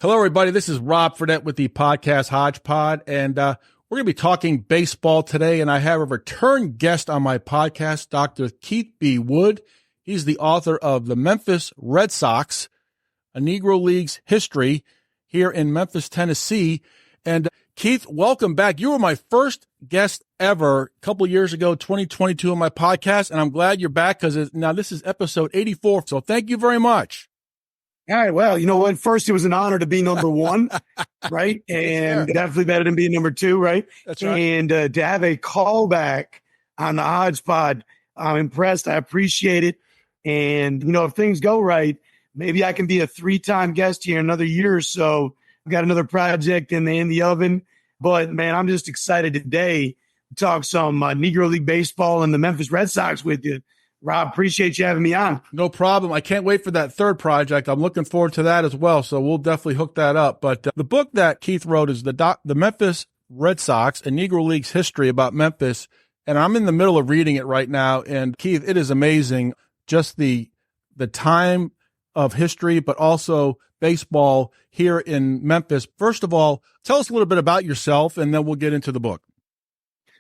Hello, everybody. This is Rob Fredette with the podcast HODGEPOD, and we're going to be talking baseball today, and I have a return guest on my podcast, Dr. Keith B. Wood. He's the author of The Memphis Red Sox, a Negro League's history here in Memphis, Tennessee. And Keith, welcome back. You were my first guest ever a couple of years ago, 2022, on my podcast, and I'm glad you're back because now this is episode 84, so thank you very much. All right. Well, you know what? First, it was an honor to be number one, right? And definitely better than being number two, right? That's right. And to have a callback on the HODGEPOD, I'm impressed. I appreciate it. And, you know, if things go right, maybe I can be a 3-time guest here in another year or so. I've got another project in the oven. But, man, I'm just excited today to talk some Negro League baseball and the Memphis Red Sox with you. Rob, appreciate you having me on. No problem. I can't wait for that third project. I'm looking forward to that as well. So we'll definitely hook that up. But the book that Keith wrote is the Memphis Red Sox, a Negro League's history about Memphis. And I'm in the middle of reading it right now. And Keith, it is amazing. Just the time of history, but also baseball here in Memphis. First of all, tell us a little bit about yourself, and then we'll get into the book.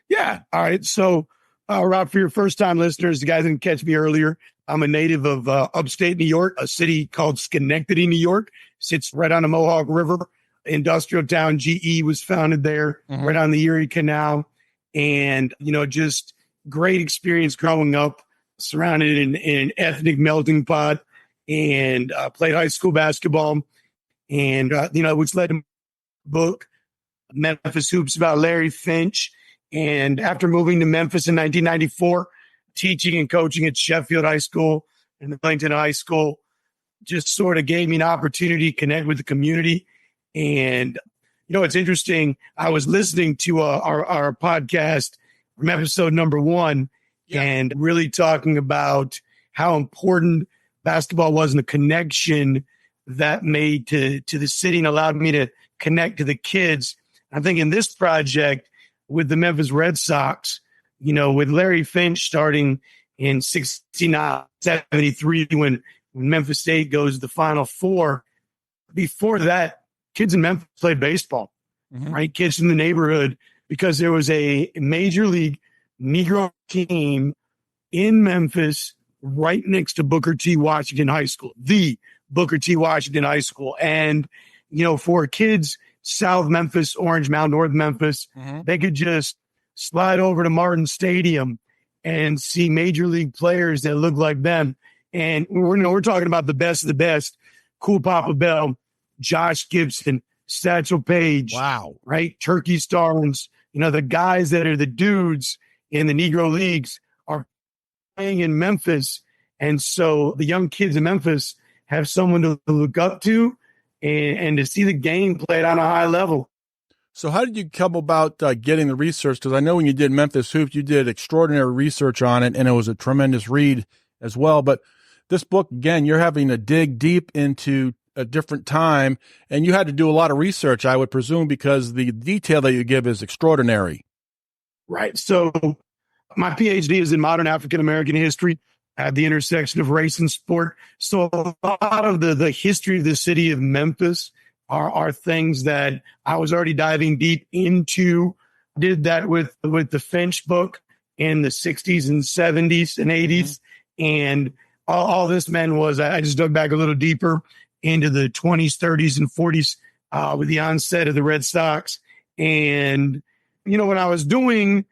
Yeah. All right. So, Rob, for your first-time listeners, the guys didn't catch me earlier. I'm a native of upstate New York, a city called Schenectady, New York. Sits right on the Mohawk River. Industrial town, GE was founded there, right on the Erie Canal. And, you know, just great experience growing up, surrounded in an ethnic melting pot, and played high school basketball. And, you know, which led to the book, Memphis Hoops, about Larry Finch. And after moving to Memphis in 1994, teaching and coaching at Sheffield High School and Millington High School just sort of gave me an opportunity to connect with the community. And, you know, it's interesting. I was listening to our podcast from episode number 1 and really talking about how important basketball was and the connection that made to the city and allowed me to connect to the kids. I think in this project, with the Memphis Red Sox, you know, with Larry Finch starting in 69, 73, when Memphis State goes to the Final Four. Before that, kids in Memphis played baseball, right? Kids in the neighborhood, because there was a major league Negro team in Memphis right next to Booker T. Washington High School, the Booker T. Washington High School. And, you know, for kids South Memphis, Orange Mound, North Memphis, they could just slide over to Martin Stadium and see major league players that look like them. And we're talking about the best of the best. Cool Papa Bell, Josh Gibson, Satchel Paige. Wow. Right? Turkey Starnes. You know, the guys that are the dudes in the Negro Leagues are playing in Memphis. And so the young kids in Memphis have someone to look up to, and to see the game played on a high level. So how did you come about getting the research? Because I know when you did Memphis Hoops, you did extraordinary research on it, and it was a tremendous read as well. But this book, again, you're having to dig deep into a different time, and you had to do a lot of research, I would presume, because the detail that you give is extraordinary. Right. So my PhD is in modern African-American history at the intersection of race and sport. So a lot of the history of the city of Memphis are things that I was already diving deep into. Did that with the Finch book in the 60s and 70s and 80s. And all this meant was I just dug back a little deeper into the 20s, 30s, and 40s with the onset of the Red Sox. And, you know, when I was doing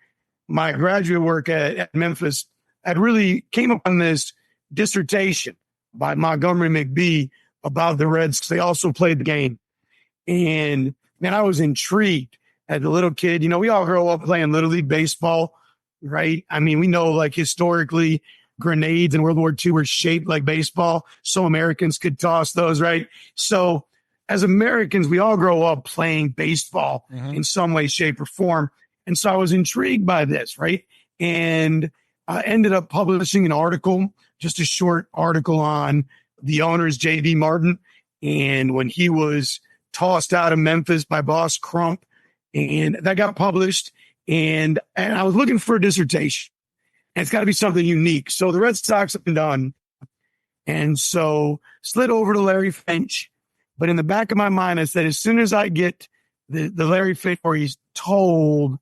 my graduate work at Memphis, I really came upon this dissertation by Montgomery McBee about the Reds. They also played the game. And, man, I was intrigued as a little kid. You know, we all grow up playing Little League baseball, right? I mean, we know, like, historically, grenades in World War II were shaped like baseball, so Americans could toss those, right? So as Americans, we all grow up playing baseball in some way, shape, or form. And so I was intrigued by this, right? And I ended up publishing an article, just a short article on the owner's J.D. Martin. And when he was tossed out of Memphis by Boss Crump, and that got published. And I was looking for a dissertation. And it's got to be something unique. So the Red Sox have been done. And so slid over to Larry Finch But in the back of my mind, I said, as soon as I get the Larry Fink where he's told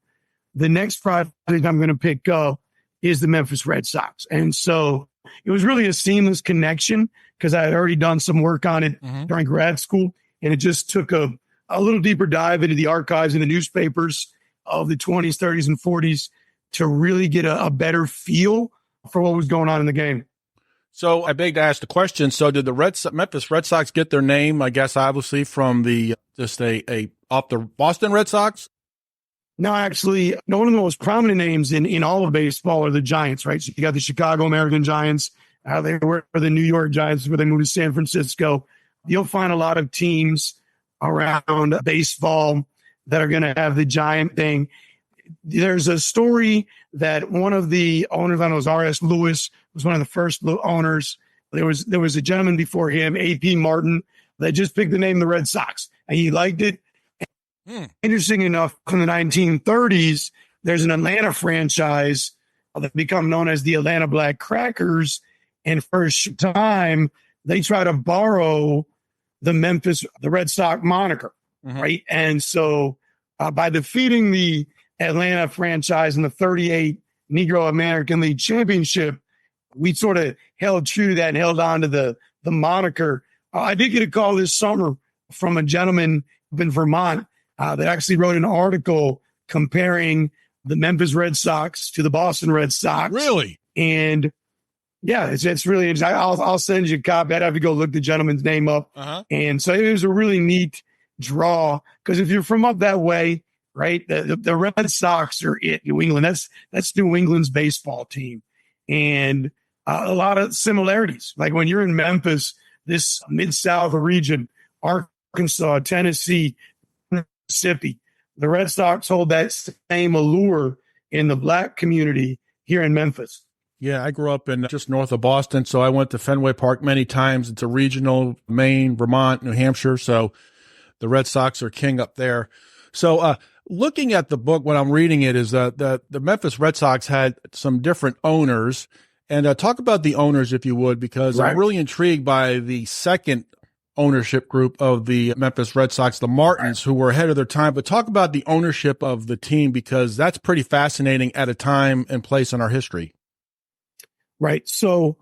the next project I'm going to pick up is the Memphis Red Sox. And so it was really a seamless connection because I had already done some work on it during grad school. And it just took a little deeper dive into the archives and the newspapers of the 20s, 30s, and 40s to really get a better feel for what was going on in the game. So I beg to ask the question. So did the Memphis Red Sox get their name, I guess, obviously from the off the Boston Red Sox? No, actually, one of the most prominent names in all of baseball are the Giants, right? So you got the Chicago American Giants. They were the New York Giants where they moved to San Francisco. You'll find a lot of teams around baseball that are going to have the Giant thing. There's a story that one of the owners, I don't know, it was R.S. Lewis, was one of the first owners. There was a gentleman before him, A.P. Martin, that just picked the name the Red Sox, and he liked it. Interesting enough, in the 1930s, there's an Atlanta franchise that become known as the Atlanta Black Crackers, and for a time, they try to borrow the Red Sox moniker, right? And so by defeating the Atlanta franchise in the 38 Negro American League Championship, we sort of held true to that and held on to the moniker. I did get a call this summer from a gentleman up in Vermont that actually wrote an article comparing the Memphis Red Sox to the Boston Red Sox. Really? And yeah, it's really interesting. I'll send you a copy. I'd have to go look the gentleman's name up. And so it was a really neat draw because if you're from up that way, right, the Red Sox are New England. That's New England's baseball team. And a lot of similarities. Like when you're in Memphis, this Mid-South region, Arkansas, Tennessee, Mississippi, the Red Sox hold that same allure in the black community here in Memphis. Yeah, I grew up in just north of Boston, so I went to Fenway Park many times. It's a regional, Maine, Vermont, New Hampshire, so the Red Sox are king up there. So looking at the book when I'm reading it is that the Memphis Red Sox had some different owners. And talk about the owners, if you would, because I'm really intrigued by the second ownership group of the Memphis Red Sox, the Martins, who were ahead of their time. But talk about the ownership of the team, because that's pretty fascinating at a time and place in our history. Right. So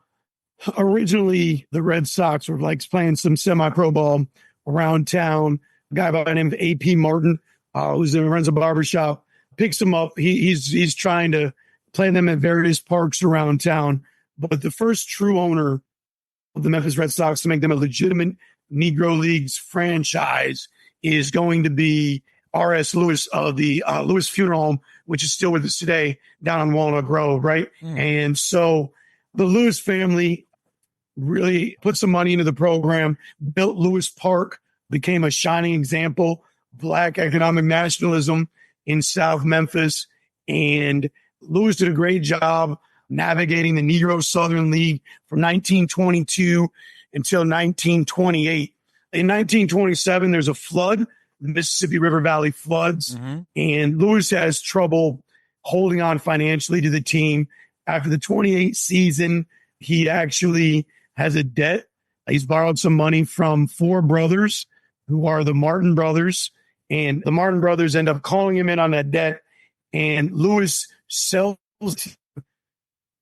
originally the Red Sox were like playing some semi-pro ball around town. A guy by the name of A.P. Martin, who runs a barbershop, picks him up. He's trying to play them at various parks around town. But the first true owner of the Memphis Red Sox to make them a legitimate Negro Leagues franchise is going to be R.S. Lewis of the Lewis Funeral Home, which is still with us today down on Walnut Grove, right? And so the Lewis family really put some money into the program, built Lewis Park, became a shining example of Black economic nationalism in South Memphis. And Lewis did a great job navigating the Negro Southern League from 1922 until 1928. In 1927, there's a flood, the Mississippi River Valley floods, and Lewis has trouble holding on financially to the team. After the 28 season, he actually has a debt. He's borrowed some money from four brothers who are the Martin brothers, and the Martin brothers end up calling him in on that debt, and Lewis sells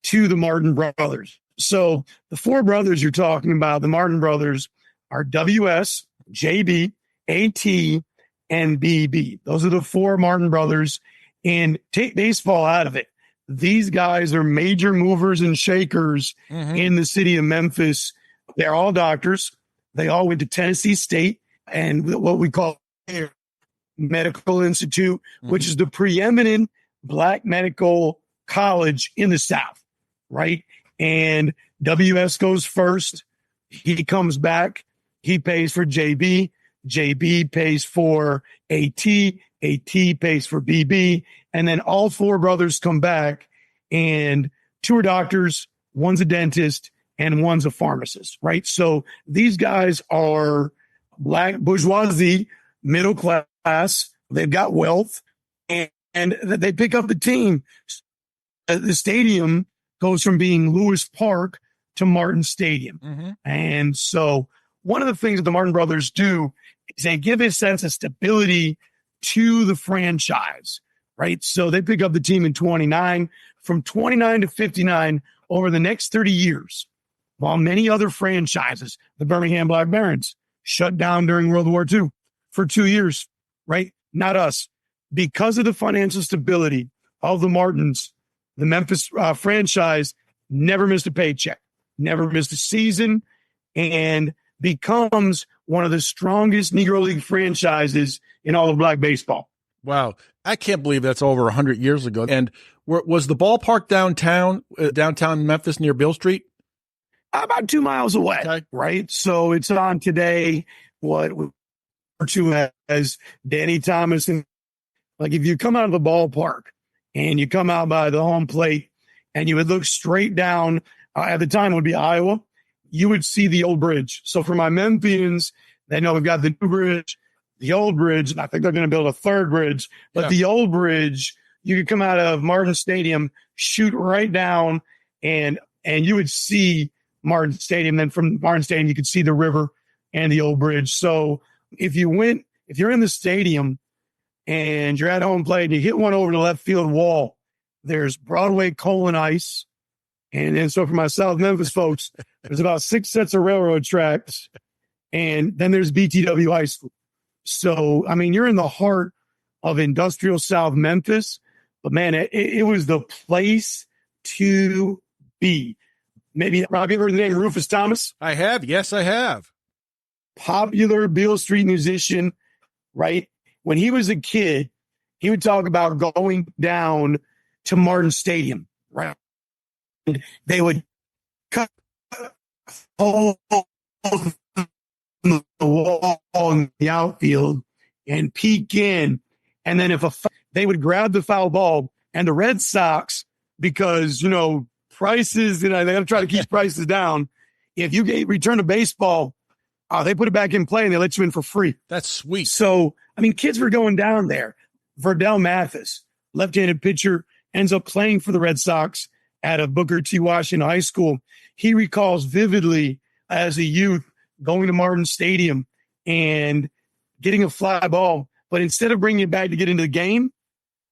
to the Martin brothers. So the four brothers you're talking about, the Martin brothers, are W.S., J.B., A.T., and B.B. Those are the four Martin brothers. And take baseball out of it. These guys are major movers and shakers in the city of Memphis. They're all doctors. They all went to Tennessee State and what we call Medical Institute, which is the preeminent Black medical college in the South, right? And WS goes first. He comes back. He pays for JB. JB pays for AT. AT pays for BB. And then all four brothers come back, and two are doctors, one's a dentist, and one's a pharmacist, right? So these guys are Black bourgeoisie, middle class. They've got wealth, and they pick up the team. The stadium goes from being Lewis Park to Martin Stadium. And so one of the things that the Martin brothers do is they give a sense of stability to the franchise, right? So they pick up the team in 29, from 29 to 59 over the next 30 years, while many other franchises, the Birmingham Black Barons, shut down during World War II for 2 years, right? Not us. Because of the financial stability of the Martins, the Memphis franchise never missed a paycheck, never missed a season, and becomes one of the strongest Negro League franchises in all of black baseball. Wow. I can't believe that's over 100 years ago. And was the ballpark downtown Memphis near Beale Street? About 2 miles away, Okay. right? So it's on today, what we refer to as Danny Thomas. And like if you come out of the ballpark and you come out by the home plate and you would look straight down, at the time it would be Iowa, you would see the old bridge. So for my Memphians, they know we've got the new bridge, the old bridge, and I think they're going to build a third bridge. But the old bridge, you could come out of Martin Stadium, shoot right down, and you would see Martin Stadium. Then from Martin Stadium, you could see the river and the old bridge. So if you're in the stadium and you're at home plate and you hit one over the left field wall, there's Broadway coal and ice. And so for my South Memphis folks, there's about 6 sets of railroad tracks, and then there's BTW High School. So, I mean, you're in the heart of industrial South Memphis, but man, it was the place to be. Maybe, Rob, you ever heard the name Rufus Thomas? I have. Yes, I have. Popular Beale Street musician, right? When he was a kid, he would talk about going down to Martin Stadium, right? They would cut holes in the wall in the outfield and peek in. And then they would grab the foul ball, and the Red Sox, because, prices, they got to try to keep prices down. If you return a baseball, they put it back in play and they let you in for free. That's sweet. So, I mean, kids were going down there. Verdell Mathis, left-handed pitcher, ends up playing for the Red Sox out of Booker T. Washington High School. He recalls vividly as a youth going to Martin Stadium and getting a fly ball, but instead of bringing it back to get into the game,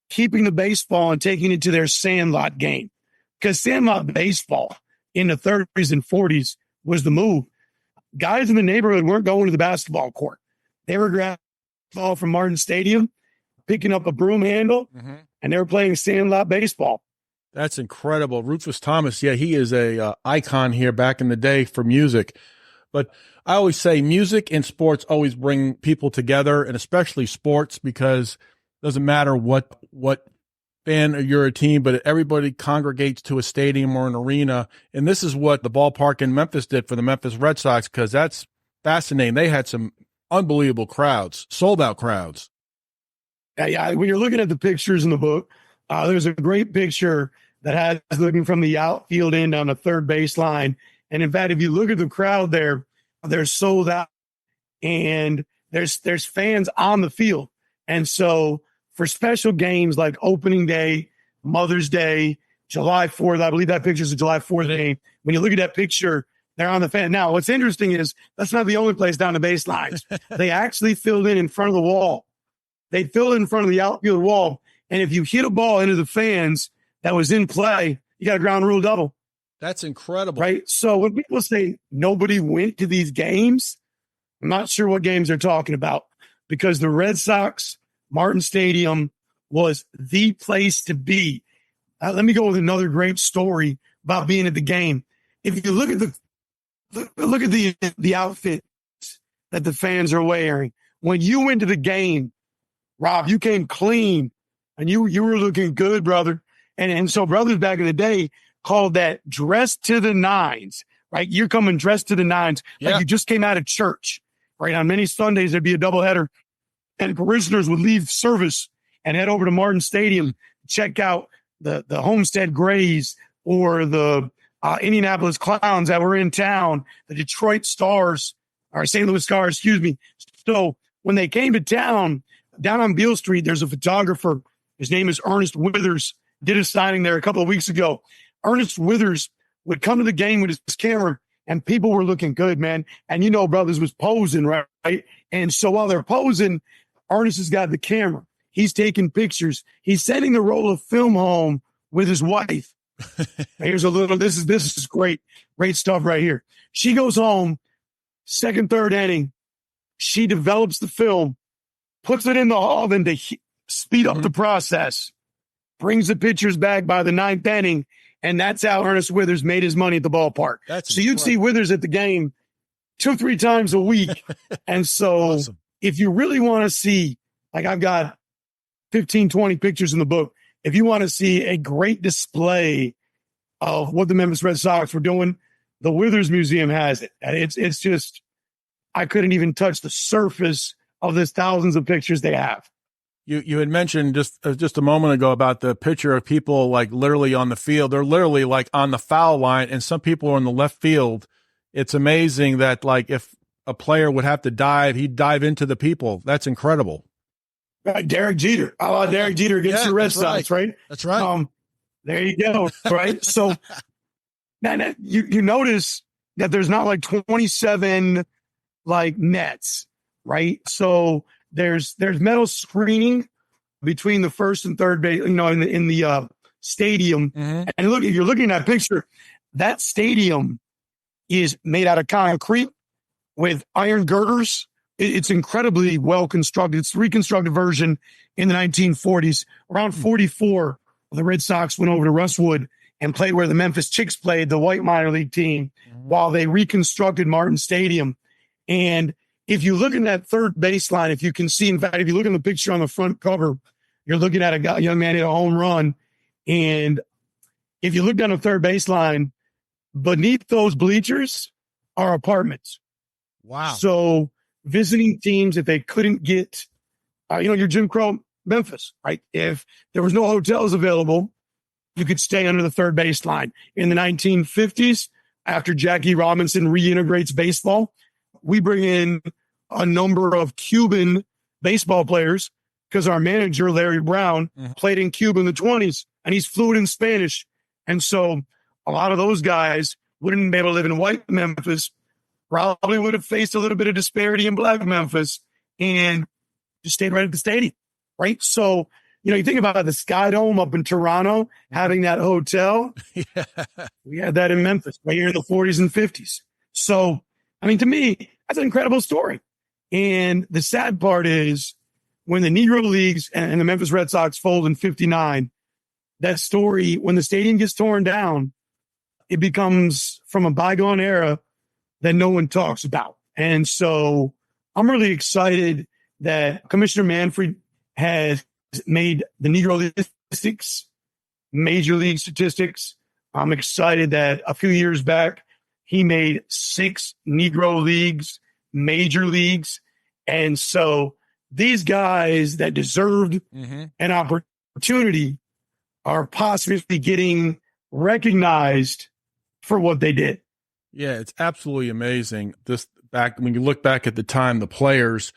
keeping the baseball and taking it to their sandlot game. Because sandlot baseball in the 30s and 40s was the move. Guys in the neighborhood weren't going to the basketball court. They were grabbing the ball from Martin Stadium, picking up a broom handle, and they were playing sandlot baseball. That's incredible. Rufus Thomas, yeah, he is a icon here back in the day for music. But I always say music and sports always bring people together, and especially sports, because it doesn't matter what fan or you're a team, but everybody congregates to a stadium or an arena. And this is what the ballpark in Memphis did for the Memphis Red Sox, because that's fascinating. They had some unbelievable crowds, sold-out crowds. Yeah, when you're looking at the pictures in the book, there's a great picture that has looking from the outfield end on the third baseline. And in fact, if you look at the crowd there, they're sold out, and there's fans on the field. And so for special games like opening day, Mother's Day, July 4th, I believe that picture is a July 4th day. When you look at that picture, they're on the fan. Now, what's interesting is that's not the only place down the baselines. They actually filled in front of the wall. They filled in front of the outfield wall. And if you hit a ball into the fans that was in play, you got a ground rule double. That's incredible. Right? So when people say nobody went to these games, I'm not sure what games they're talking about, because the Red Sox, Martin Stadium was the place to be. Let me go with another great story about being at the game. If you look at the outfits that the fans are wearing, when you went to the game, Rob, you came clean and you were looking good, brother. And so brothers back in the day called that dress to the nines, right? You're coming dressed to the nines, like you just came out of church, right? On many Sundays, there'd be a doubleheader, and parishioners would leave service and head over to Martin Stadium, check out the Homestead Grays or the Indianapolis Clowns that were in town, the Detroit Stars, or St. Louis Stars, excuse me. So when they came to town, down on Beale Street, there's a photographer. His name is Ernest Withers. Did a signing there a couple of weeks ago. Ernest Withers would come to the game with his camera, and people were looking good, man. And Brothers was posing, right? And so while they're posing, Ernest has got the camera. He's taking pictures. He's sending a roll of film home with his wife. Here's a little. This is great stuff right here. She goes home, second, third inning. She develops the film, puts it in the oven to speed up the process, brings the pictures back by the ninth inning, and that's how Ernest Withers made his money at the ballpark. So you'd see Withers at the game 2-3 times a week. And so Awesome. If you really want to see, like I've got 15, 20 pictures in the book, if you want to see a great display of what the Memphis Red Sox were doing, the Withers Museum has it. And it's just, I couldn't even touch the surface of this thousands of pictures they have. You had mentioned just a moment ago about the picture of people like literally on the field. They're literally like on the foul line, and some people are in the left field. It's amazing that like if a player would have to dive, he'd dive into the people. That's incredible. Derek Jeter. Derek Jeter against the Red Sox, right? That's right. There you go. Right. So now you notice that there's not like 27 like nets, right? So there's metal screening between the first and third base, in the stadium. Mm-hmm. And look, if you're looking at that picture, that stadium is made out of concrete with iron girders. It's incredibly well constructed. It's the reconstructed version in the 1940s. Around 44, the Red Sox went over to Rustwood and played where the Memphis Chicks played, the white minor league team, while they reconstructed Martin Stadium. And if you look at that third baseline, if you can see, in fact, if you look at the picture on the front cover, you're looking at a young man hit a home run. And if you look down the third baseline, beneath those bleachers are apartments. Wow. So visiting teams, if they couldn't get, your Jim Crow Memphis, right? If there was no hotels available, you could stay under the third baseline. In the 1950s, after Jackie Robinson reintegrates baseball, we bring in a number of Cuban baseball players because our manager, Larry Brown, played in Cuba in the 20s, and he's fluent in Spanish. And so a lot of those guys wouldn't be able to live in white Memphis, probably would have faced a little bit of disparity in black Memphis, and just stayed right at the stadium, right? So, you think about the Sky Dome up in Toronto, having that hotel. Yeah. We had that in Memphis right here in the 40s and 50s. So, to me, that's an incredible story. And the sad part is when the Negro Leagues and the Memphis Red Sox fold in 59, that story, when the stadium gets torn down, it becomes from a bygone era that no one talks about. And so I'm really excited that Commissioner Manfred has made the Negro League statistics Major League statistics. I'm excited that a few years back, he made 6 Negro Leagues, Major Leagues. And so these guys that deserved an opportunity are possibly getting recognized for what they did. Yeah, it's absolutely amazing. When you look back at the time, the players.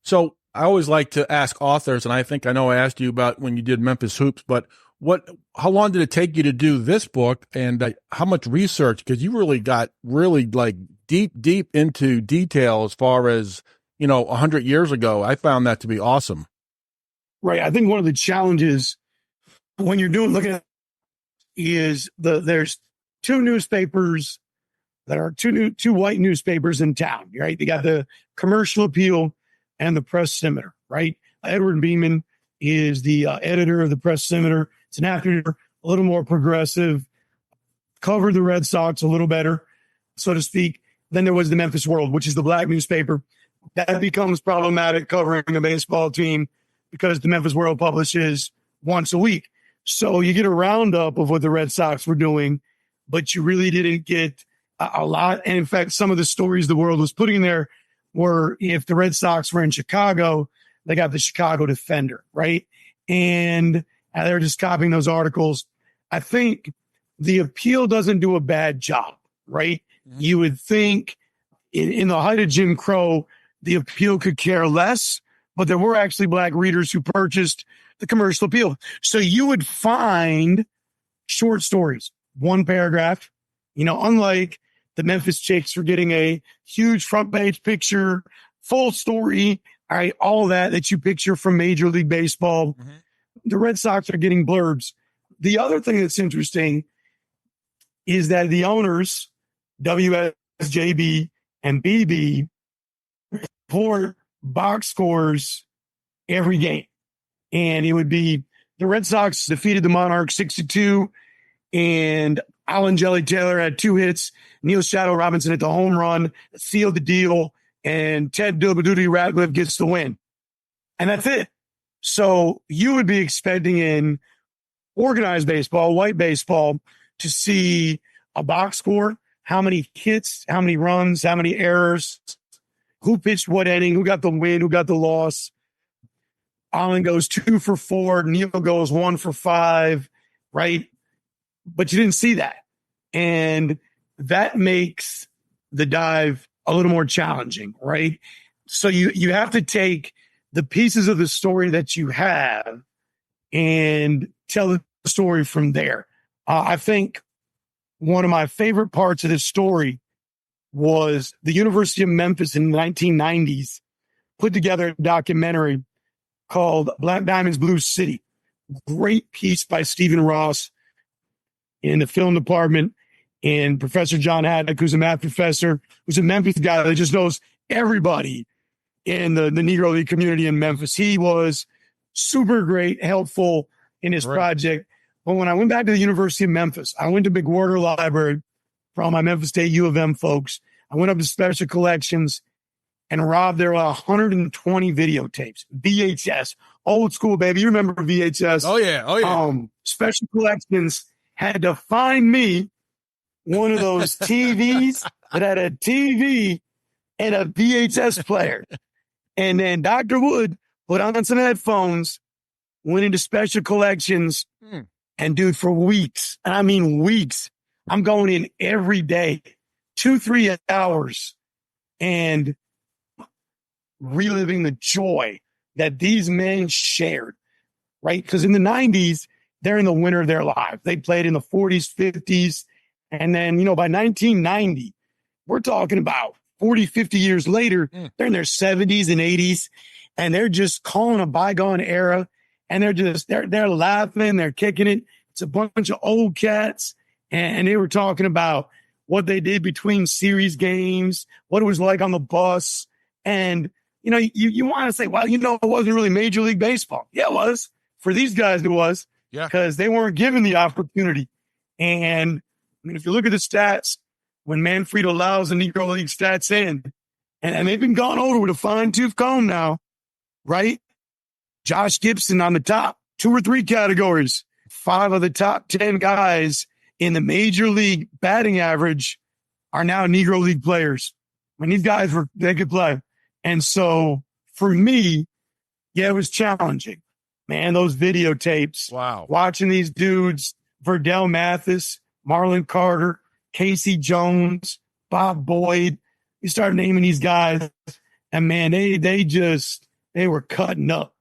So I always like to ask authors, and I think I know I asked you about when you did Memphis Hoops, but how long did it take you to do this book, and how much research? Because you really got like deep into detail as far as, 100 years ago. I found that to be awesome. Right. I think one of the challenges when you're looking at is there's 2 newspapers that are two white newspapers in town, right? They got the Commercial Appeal and the Press Scimitar, right? Edward Beeman is the editor of the Press Scimitar. It's an actor, a little more progressive, covered the Red Sox a little better, so to speak. Then there was the Memphis World, which is the black newspaper. That becomes problematic covering a baseball team because the Memphis World publishes once a week. So you get a roundup of what the Red Sox were doing, but you really didn't get a lot. And in fact, some of the stories the World was putting there were, if the Red Sox were in Chicago, they got the Chicago Defender, right? And they're just copying those articles. I think the Appeal doesn't do a bad job, right? Mm-hmm. You would think in the height of Jim Crow, the Appeal could care less, but there were actually black readers who purchased the Commercial Appeal. So you would find short stories, 1 paragraph, unlike the Memphis Chicks are getting a huge front page picture, full story, all right, all that you picture from Major League Baseball. Mm-hmm. The Red Sox are getting blurbs. The other thing that's interesting is that the owners, WSJB and BB, report box scores every game. And it would be the Red Sox defeated the Monarchs 6-2, and Alan Jelly Taylor had 2 hits. Neil Shadow Robinson hit the home run, sealed the deal, and Ted Doobie Ratcliffe gets the win. And that's it. So you would be expecting in organized baseball, white baseball, to see a box score, how many hits, how many runs, how many errors, who pitched what inning, who got the win, who got the loss. Alan goes 2 for 4, Neil goes 1 for 5, right? But you didn't see that. And that makes the dive a little more challenging, right? So you have to take the pieces of the story that you have and tell the story from there. I think one of my favorite parts of this story was the University of Memphis in the 1990s put together a documentary called Black Diamonds, Blue City. Great piece by Stephen Ross in the film department, and Professor John Haddock, who's a math professor, who's a Memphis guy that just knows everybody in the Negro League community in Memphis. He was super great, helpful in his project. But when I went back to the University of Memphis, I went to McWhorter Library for all my Memphis State U of M folks. I went up to Special Collections, and Rob, there were 120 videotapes, VHS, old school, baby. You remember VHS? Oh, yeah. Special Collections had to find me one of those TVs that had a TV and a VHS player. And then Dr. Wood put on some headphones, went into Special Collections, and dude, for weeks, and I mean weeks, I'm going in every day, 2-3 hours, and reliving the joy that these men shared, right? Because in the 90s, they're in the winter of their lives. They played in the 40s, 50s. And then, by 1990, we're talking about 40, 50 years later, they're in their 70s and 80s, and they're just calling a bygone era. And they're laughing, they're kicking it. It's a bunch of old cats. And they were talking about what they did between series games, what it was like on the bus. And, you want to say, well, it wasn't really Major League Baseball. Yeah, it was. For these guys, it was. Yeah. Because they weren't given the opportunity. And, if you look at the stats, when Manfred allows the Negro League stats in, and they've been gone over with a fine-tooth comb now, right? Josh Gibson on the top, 2 or 3 categories. 5 of the top 10 guys in the Major League batting average are now Negro League players. These guys they could play. And so for me, yeah, it was challenging. Man, those videotapes. Wow. Watching these dudes, Verdell Mathis, Marlon Carter, Casey Jones, Bob Boyd. You start naming these guys, and man, they were cutting up.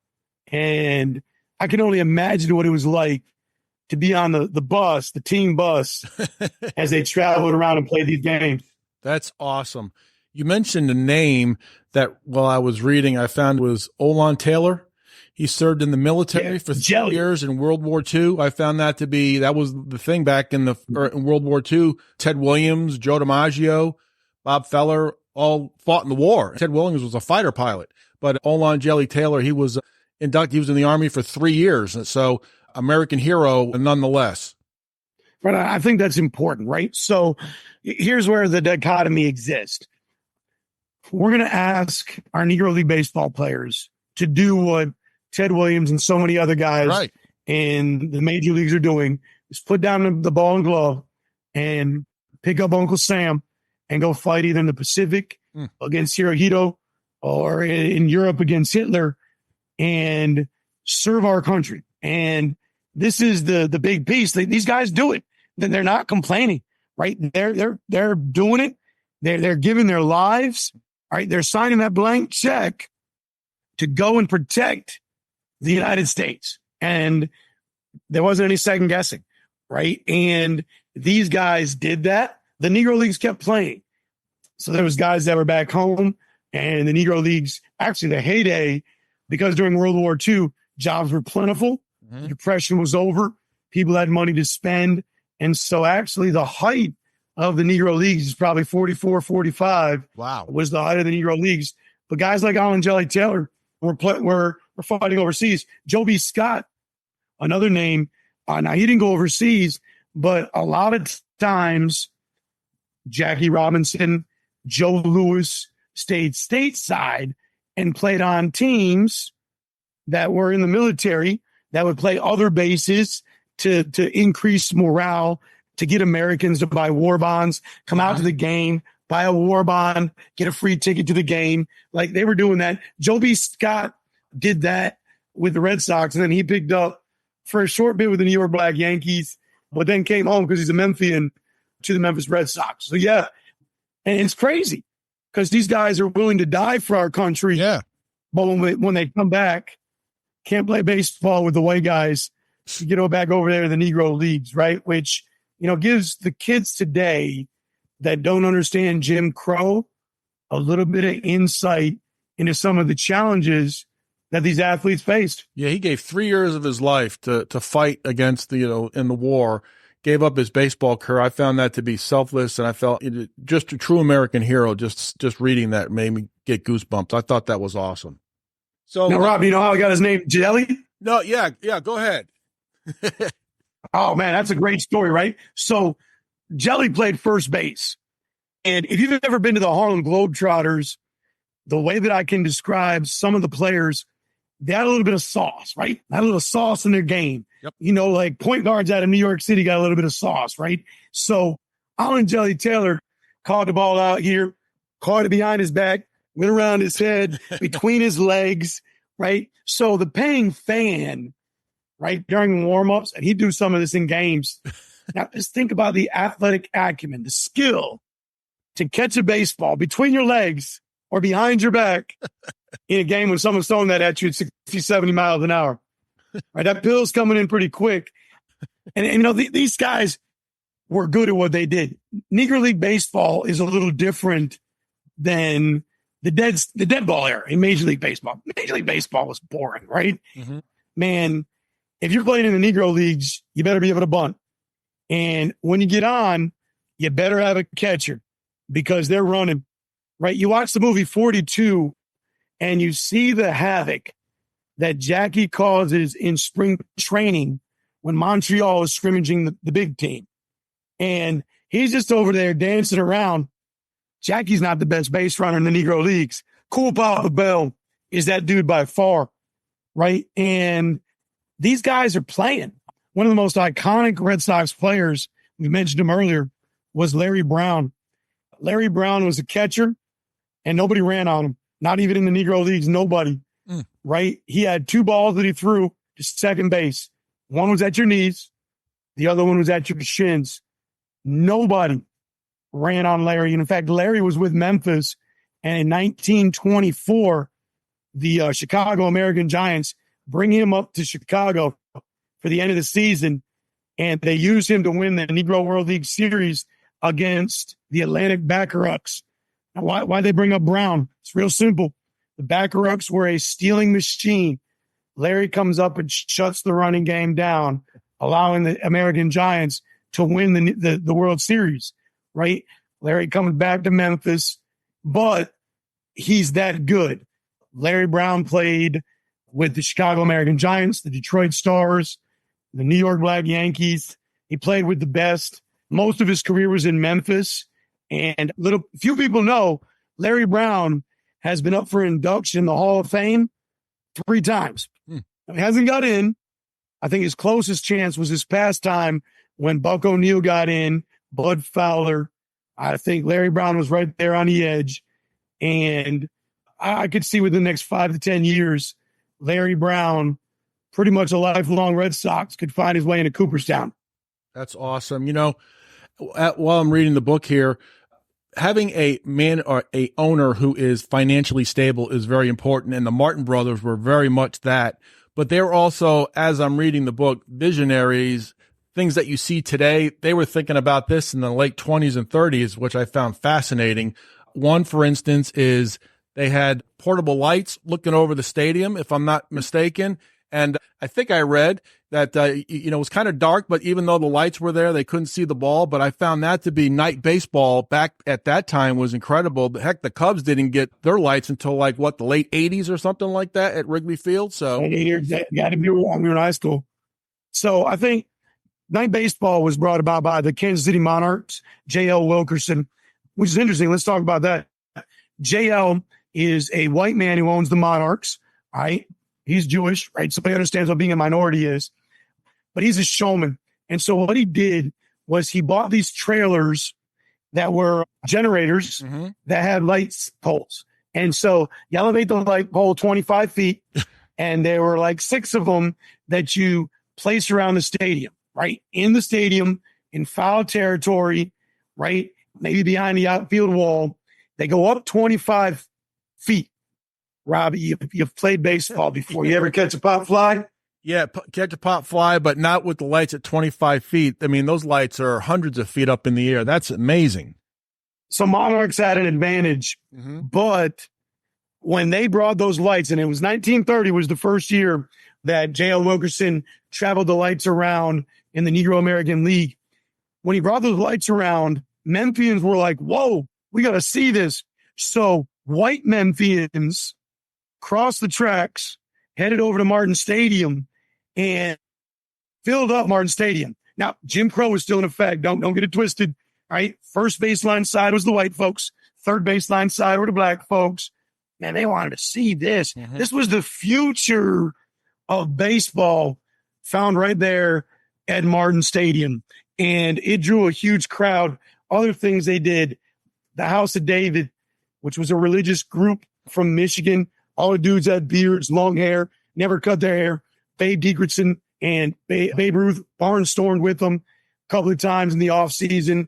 And I can only imagine what it was like to be on the bus, the team bus, as they traveled around and played these games. That's awesome. You mentioned a name that while I was reading, I found was Olan Taylor. He served in the military for 3 years in World War II. I found that was the thing back in World War II. Ted Williams, Joe DiMaggio, Bob Feller all fought in the war. Ted Williams was a fighter pilot, but Olan Jelly Taylor, he was inducted. He was in the Army for 3 years. So American hero nonetheless. But I think that's important, right? So here's where the dichotomy exists. We're going to ask our Negro League baseball players to do what Ted Williams and so many other guys in the major leagues are doing, is put down the ball and glove and pick up Uncle Sam and go fight either in the Pacific against Hirohito or in Europe against Hitler and serve our country. And this is the big piece. These guys do it. They're not complaining, right? They're doing it. They're giving their lives, right? They're signing that blank check to go and protect the United States. And there wasn't any second guessing, right? And these guys did that. the Negro Leagues kept playing. So there was guys that were back home, and the Negro Leagues, actually the heyday, because during World War II, jobs were plentiful. Mm-hmm. Depression was over. People had money to spend. And so actually the height of the Negro Leagues is probably 44, 45. Wow. Was the height of the Negro Leagues. But guys like Alan Jelly Taylor were fighting overseas. Joe B. Scott, another name. Now, he didn't go overseas, but a lot of times Jackie Robinson, Joe Louis stayed stateside and played on teams that were in the military that would play other bases to increase morale, to get Americans to buy war bonds, come out to the game, buy a war bond, get a free ticket to the game. Like, they were doing that. Joe B. Scott did that with the Red Sox, and then he picked up for a short bit with the New York Black Yankees, but then came home because he's a Memphian to the Memphis Red Sox. So, yeah, and it's crazy because these guys are willing to die for our country. Yeah. But when they come back, can't play baseball with the white guys, back over there to the Negro Leagues, right? Which, gives the kids today that don't understand Jim Crow a little bit of insight into some of the challenges that these athletes faced. Yeah, he gave 3 years of his life to fight against in the war, gave up his baseball career. I found that to be selfless, and I felt just a true American hero. Just reading that made me get goosebumps. I thought that was awesome. So now, Rob, you know how I got his name, Jelly? No, yeah, go ahead. Oh, man, that's a great story, right? So Jelly played first base. And if you've ever been to the Harlem Globetrotters, the way that I can describe some of the players, they had a little bit of sauce, right? Had a little sauce in their game. Yep. Like point guards out of New York City got a little bit of sauce, right? So Alan Jelly Taylor caught the ball out here, caught it behind his back, went around his head, between his legs, right? So the paying fan, right, during warm-ups, and he'd do some of this in games. Now, just think about the athletic acumen, the skill to catch a baseball between your legs or behind your back in a game when someone's throwing that at you at 60, 70 miles an hour. Right, that pill's coming in pretty quick. And these guys were good at what they did. Negro League baseball is a little different than the dead ball era in Major League Baseball. Major League Baseball was boring, right? Mm-hmm. Man, if you're playing in the Negro Leagues, you better be able to bunt. And when you get on, you better have a catcher because they're running, right? You watch the movie 42 and you see the havoc that Jackie causes in spring training when Montreal is scrimmaging the big team. And he's just over there dancing around. Jackie's not the best base runner in the Negro Leagues. Cool Papa Bell is that dude by far, right? And these guys are playing. One of the most iconic Red Sox players, we mentioned him earlier, was Larry Brown. Larry Brown was a catcher, and nobody ran on him. Not even in the Negro Leagues, nobody, right? He had two balls that he threw to second base. One was at your knees. The other one was at your shins. Nobody ran on Larry. And in fact, Larry was with Memphis, and in 1924, the Chicago American Giants bring him up to Chicago for the end of the season, and they use him to win the Negro World League Series against the Atlantic Baccarucks. Now, why they bring up Brown? It's real simple. The Baccarucks were a stealing machine. Larry comes up and shuts the running game down, allowing the American Giants to win the World Series, right? Larry comes back to Memphis, but he's that good. Larry Brown played with the Chicago American Giants, the Detroit Stars, the New York Black Yankees. He played with the best. Most of his career was in Memphis. And few people know Larry Brown has been up for induction in the Hall of Fame 3 times. He hasn't got in. I think his closest chance was his past time when Buck O'Neil got in, Bud Fowler. I think Larry Brown was right there on the edge. And I could see within the next 5 to 10 years, Larry Brown, pretty much a lifelong Red Sox, could find his way into Cooperstown. That's awesome. While I'm reading the book here, having a man or a owner who is financially stable is very important. And the Martin brothers were very much that, but they're also, as I'm reading the book, visionaries things that you see today, they were thinking about this in the late 20s and 30s, which I found fascinating. One, for instance, is they had portable lights looking over the stadium, if I'm not mistaken. And I think I read that, it was kind of dark, but even though the lights were there, they couldn't see the ball. But I found that to be night baseball back at that time was incredible. Heck, the Cubs didn't get their lights until the late 80s or something like that at Wrigley Field. So got to be wrong. We were in high school. So I think night baseball was brought about by the Kansas City Monarchs, J.L. Wilkerson, which is interesting. Let's talk about that. J.L. is a white man who owns the Monarchs, right? He's Jewish, right? Somebody understands what being a minority is, but he's a showman. And so what he did was he bought these trailers that were generators that had light poles. And so you elevate the light pole 25 feet, and there were like 6 of them that you place around the stadium, right? In the stadium, in foul territory, right? Maybe behind the outfield wall. They go up 25 feet. Rob, you've played baseball before. You ever catch a pop fly? Yeah, catch a pop fly, but not with the lights at 25 feet. I mean, those lights are hundreds of feet up in the air. That's amazing. So Monarchs had an advantage, but when they brought those lights, and it was 1930 was the first year that J.L. Wilkerson traveled the lights around in the Negro American League. When he brought those lights around, Memphians were like, whoa, we got to see this. So white Memphians crossed the tracks, headed over to Martin Stadium, and filled up Martin Stadium. Now, Jim Crow was still in effect. Don't get it twisted. All right. First baseline side was the white folks. Third baseline side were the black folks. Man, they wanted to see this. This was the future of baseball found right there at Martin Stadium. And it drew a huge crowd. Other things they did, the House of David, which was a religious group from Michigan. All the dudes had beards, long hair, never cut their hair. Babe Dickerson and Babe Ruth barnstormed with them a couple of times in the offseason.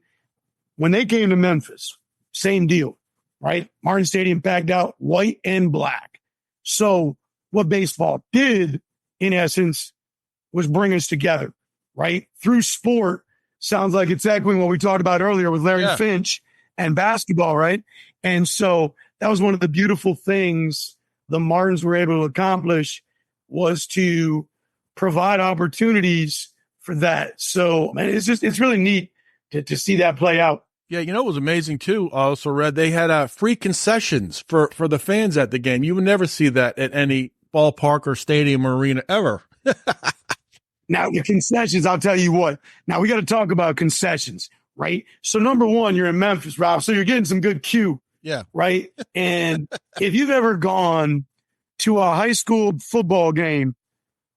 When they came to Memphis, same deal, right? Martin Stadium packed out white and black. So what baseball did, in essence, was bring us together, right? Through sport. Sounds like it's echoing what we talked about earlier with Larry Finch and basketball, right? And so that was one of the beautiful things the Martins were able to accomplish, was to provide opportunities for that. So, man, it's really neat to see that play out. Yeah, it was amazing too. I also read they had free concessions for the fans at the game. You would never see that at any ballpark or stadium or arena ever. Now, your concessions, I'll tell you what. Now, we got to talk about concessions, right? So, number one, you're in Memphis, Rob, so you're getting some good Q. Yeah. Right. And if you've ever gone to a high school football game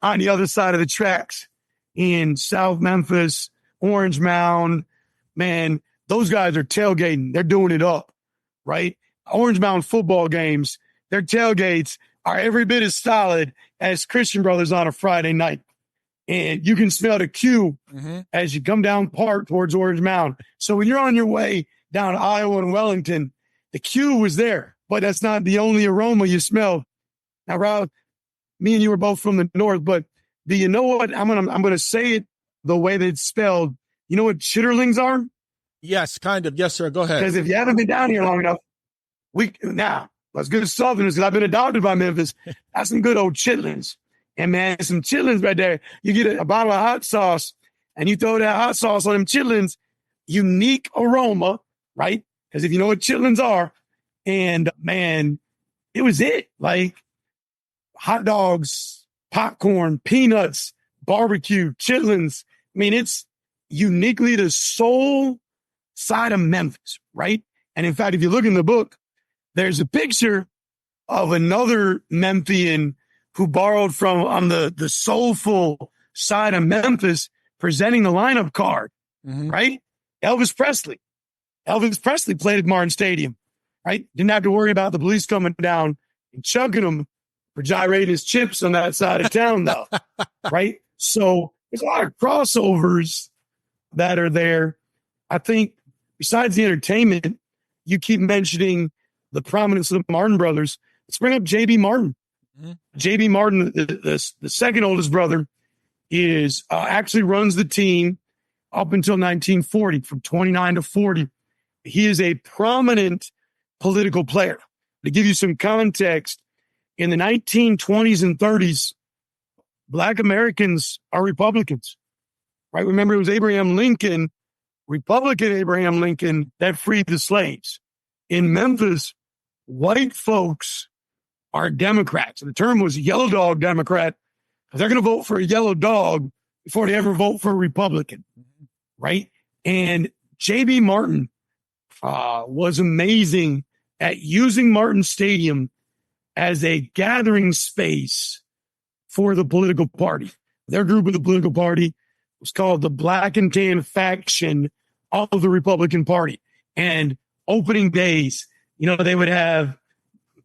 on the other side of the tracks in South Memphis, Orange Mound, man, those guys are tailgating. They're doing it up. Right. Orange Mound football games, their tailgates are every bit as solid as Christian Brothers on a Friday night. And you can smell the Q as you come down Park towards Orange Mound. So when you're on your way down to Iowa and Wellington, the Q was there, but that's not the only aroma you smell. Now, Rob, me and you were both from the north, but do you know what? I'm gonna say it the way that it's spelled. You know what chitterlings are? Yes, kind of. Yes, sir. Go ahead. Because if you haven't been down here long enough, as good as Southerners, because I've been adopted by Memphis, that's some good old chitlins. And man, some chitlins right there. You get a bottle of hot sauce and you throw that hot sauce on them chitlins, unique aroma, right? Because if you know what chitlins are, and man, it was it. Like hot dogs, popcorn, peanuts, barbecue, chitlins. I mean, it's uniquely the soul side of Memphis, right? And in fact, if you look in the book, there's a picture of another Memphian who borrowed from on the soulful side of Memphis presenting the lineup card, right? Elvis Presley. Elvis Presley played at Martin Stadium, right? Didn't have to worry about the police coming down and chugging him for gyrating his chips on that side of town, though, right? So there's a lot of crossovers that are there. I think besides the entertainment, you keep mentioning the prominence of the Martin brothers. Let's bring up J.B. Martin. J.B. Martin, the second oldest brother, is actually runs the team up until 1940, from 29 to 40. He is a prominent political player. To give you some context, in the 1920s and 30s, Black Americans are Republicans, right? Remember, it was Abraham Lincoln, Republican Abraham Lincoln, that freed the slaves. In Memphis, white folks are Democrats. The term was yellow dog Democrat, because they're going to vote for a yellow dog before they ever vote for a Republican, right? And J.B. Martin was amazing at using Martin Stadium as a gathering space for the political party. Their group of the political party was called the Black and Tan faction of the Republican Party. And opening days, they would have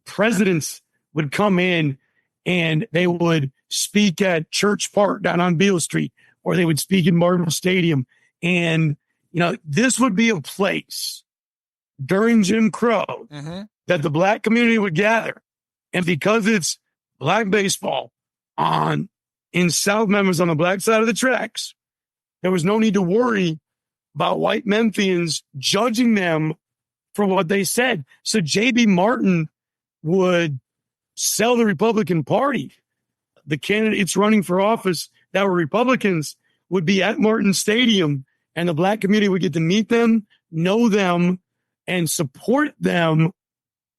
presidents would come in and they would speak at Church Park down on Beale Street, or they would speak in Martin Stadium. And, this would be a place during Jim Crow that the Black community would gather. And because it's Black baseball in South Memphis on the Black side of the tracks, there was no need to worry about white Memphians judging them for what they said. So J.B. Martin would sell the Republican Party. The candidates running for office that were Republicans would be at Martin Stadium, and the Black community would get to meet them, know them, and support them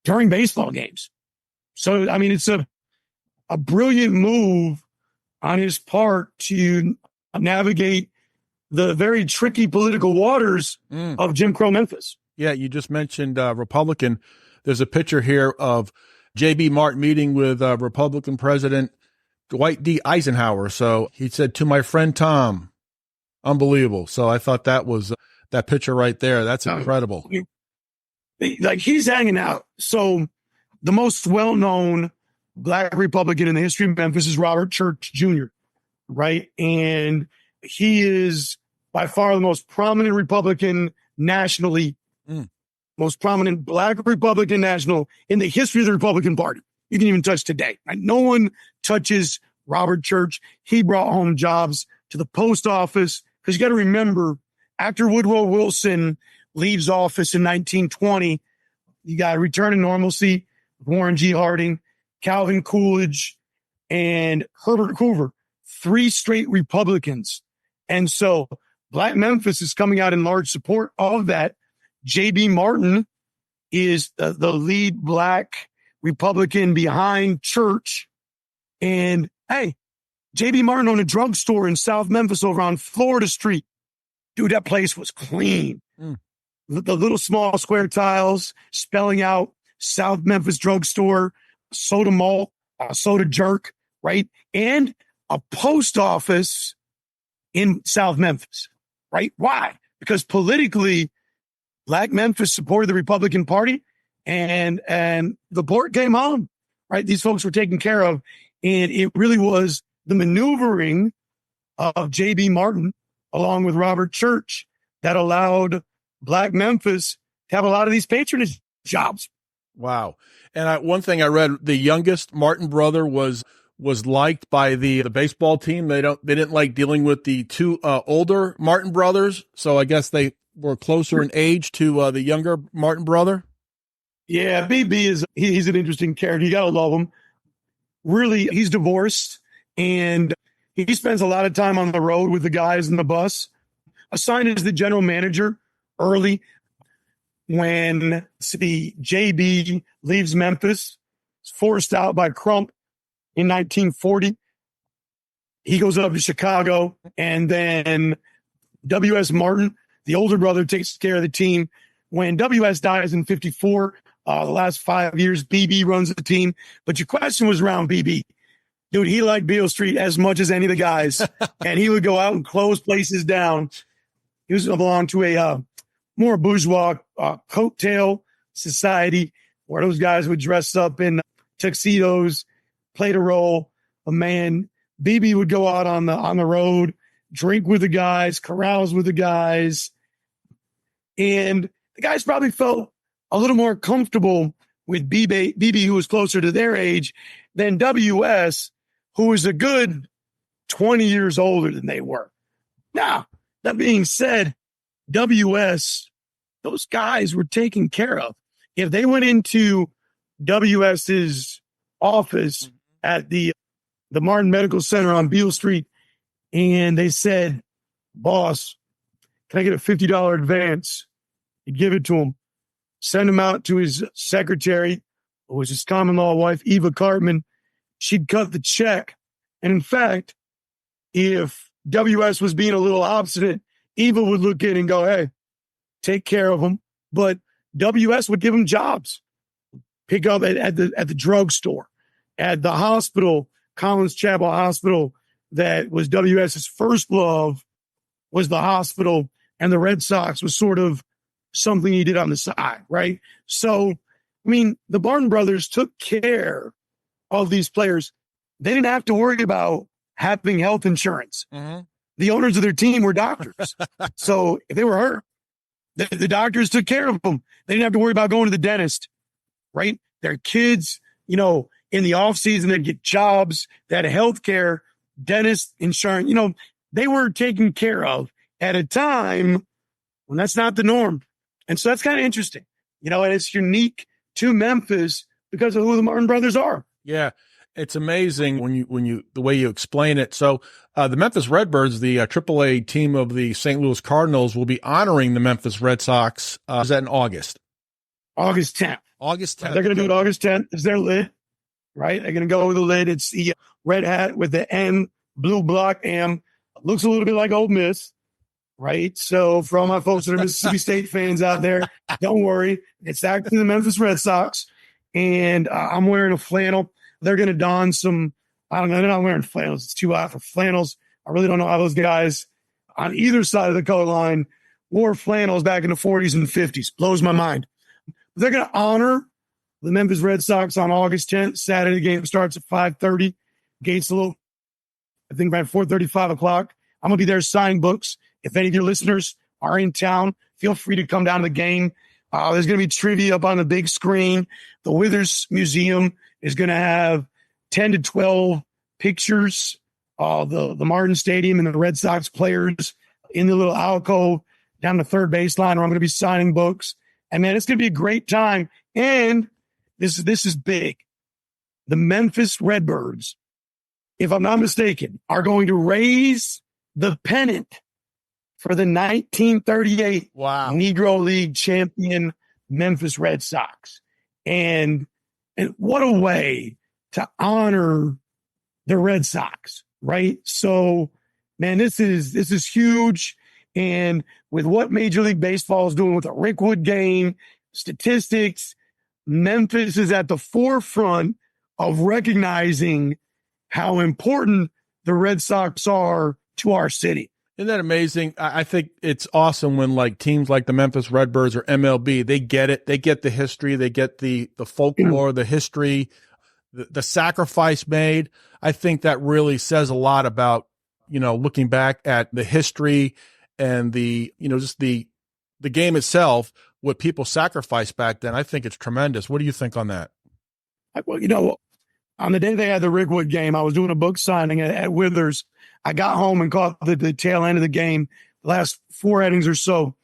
during baseball games. So, I mean, it's a brilliant move on his part to navigate the very tricky political waters of Jim Crow Memphis. Yeah, you just mentioned Republican. There's a picture here of J.B. Martin meeting with Republican President Dwight D. Eisenhower. So he said, "To my friend Tom." Unbelievable. So I thought that was that picture right there. That's incredible. Like, he's hanging out. So the most well-known Black Republican in the history of Memphis is Robert Church Jr., right? And he is by far the most prominent Republican nationally, most prominent Black Republican national in the history of the Republican Party. You can even touch today. Right? No one touches Robert Church. He brought home jobs to the post office, because you got to remember, after Woodrow Wilson leaves office in 1920, you got a return to normalcy. Warren G. Harding, Calvin Coolidge, and Herbert Hoover, 3 straight Republicans. And so Black Memphis is coming out in large support of that. J.B. Martin is the lead Black Republican behind Church. And hey, J.B. Martin owned a drugstore in South Memphis over on Florida Street. Dude, that place was clean. The little small square tiles spelling out South Memphis drugstore, soda malt, soda jerk, right? And a post office in South Memphis, right? Why? Because politically, Black Memphis supported the Republican Party, and the port came home, right? These folks were taken care of, and it really was the maneuvering of J.B. Martin along with Robert Church that allowed Black Memphis to have a lot of these patronage jobs. Wow. And one thing I read, the youngest Martin brother was liked by the baseball team. They didn't like dealing with the 2 older Martin brothers. So I guess they were closer in age to the younger Martin brother. Yeah, BB he's an interesting character. You got to love him. Really, he's divorced, and he spends a lot of time on the road with the guys in the bus. Assigned as the general manager early when JB leaves Memphis, is forced out by Crump in 1940. He goes up to Chicago, and then W.S. Martin, the older brother, takes care of the team. When W.S. dies in 54, the last 5 years, BB runs the team. But your question was around BB. Dude, he liked Beale Street as much as any of the guys, and he would go out and close places down. He was belonged to a more bourgeois coattail society where those guys would dress up in tuxedos, played a role. A man, BB would go out on the road, drink with the guys, carouse with the guys, and the guys probably felt a little more comfortable with BB, who was closer to their age, than WS, who was a good 20 years older than they were. Now, that being said, WS, those guys were taken care of. If they went into WS's office at the Martin Medical Center on Beale Street and they said, boss, can I get a $50 advance? He'd give it to him, send him out to his secretary, who was his common law wife, Eva Cartman. She'd cut the check. And in fact, if WS was being a little obstinate, Eva would look in and go, hey, take care of him. But WS would give him jobs, pick up at the drugstore, at the hospital, Collins Chapel Hospital, that was WS's first love, was the hospital, and the Red Sox was sort of something he did on the side, right? So, I mean, the Barton brothers took care of these players. They didn't have to worry about having health insurance. Mm-hmm. The owners of their team were doctors. So if they were hurt, the doctors took care of them. They didn't have to worry about going to the dentist, right? Their kids, in the off season, they'd get jobs, they had health care, dentist insurance, they were taken care of at a time when that's not the norm. And so that's kind of interesting, and it's unique to Memphis because of who the Martin brothers are. Yeah. It's amazing when you the way you explain it. So the Memphis Redbirds, the AAA team of the St. Louis Cardinals, will be honoring the Memphis Red Sox. Is that in August? August 10th. August 10th. They're going to do it August 10th. It's their lid, right? They're going to go with the lid. It's the red hat with the N, blue block M. Looks a little bit like Ole Miss, right? So for all my folks that are Mississippi State fans out there, don't worry. It's actually the Memphis Red Sox. And I'm wearing a flannel. They're going to don some, I don't know, they're not wearing flannels. It's too hot for flannels. I really don't know how those guys on either side of the color line wore flannels back in the 40s and 50s. Blows my mind. They're going to honor the Memphis Red Sox on August 10th. Saturday game starts at 5:30. Gates a little, I think around 4:30, 5 o'clock. I'm going to be there signing books. If any of your listeners are in town, feel free to come down to the game. There's going to be trivia up on the big screen. The Withers Museum is going to have 10 to 12 pictures of the Martin Stadium and the Red Sox players in the little alcove down the third baseline where I'm going to be signing books. And, man, it's going to be a great time. And this is big. The Memphis Redbirds, if I'm not mistaken, are going to raise the pennant for the 1938 Negro League champion Memphis Red Sox. And what a way to honor the Red Sox, right? So, man, this is huge. And with what Major League Baseball is doing with the Rickwood game, statistics, Memphis is at the forefront of recognizing how important the Red Sox are to our city. Isn't that amazing? I think it's awesome when teams like the Memphis Redbirds or MLB, they get it. They get the history. They get the folklore, the history, the sacrifice made. I think that really says a lot about, looking back at the history and just the game itself, what people sacrificed back then. I think it's tremendous. What do you think on that? Well, on the day they had the Rickwood game, I was doing a book signing at Withers. I got home and caught the tail end of the game, the last 4 innings or so.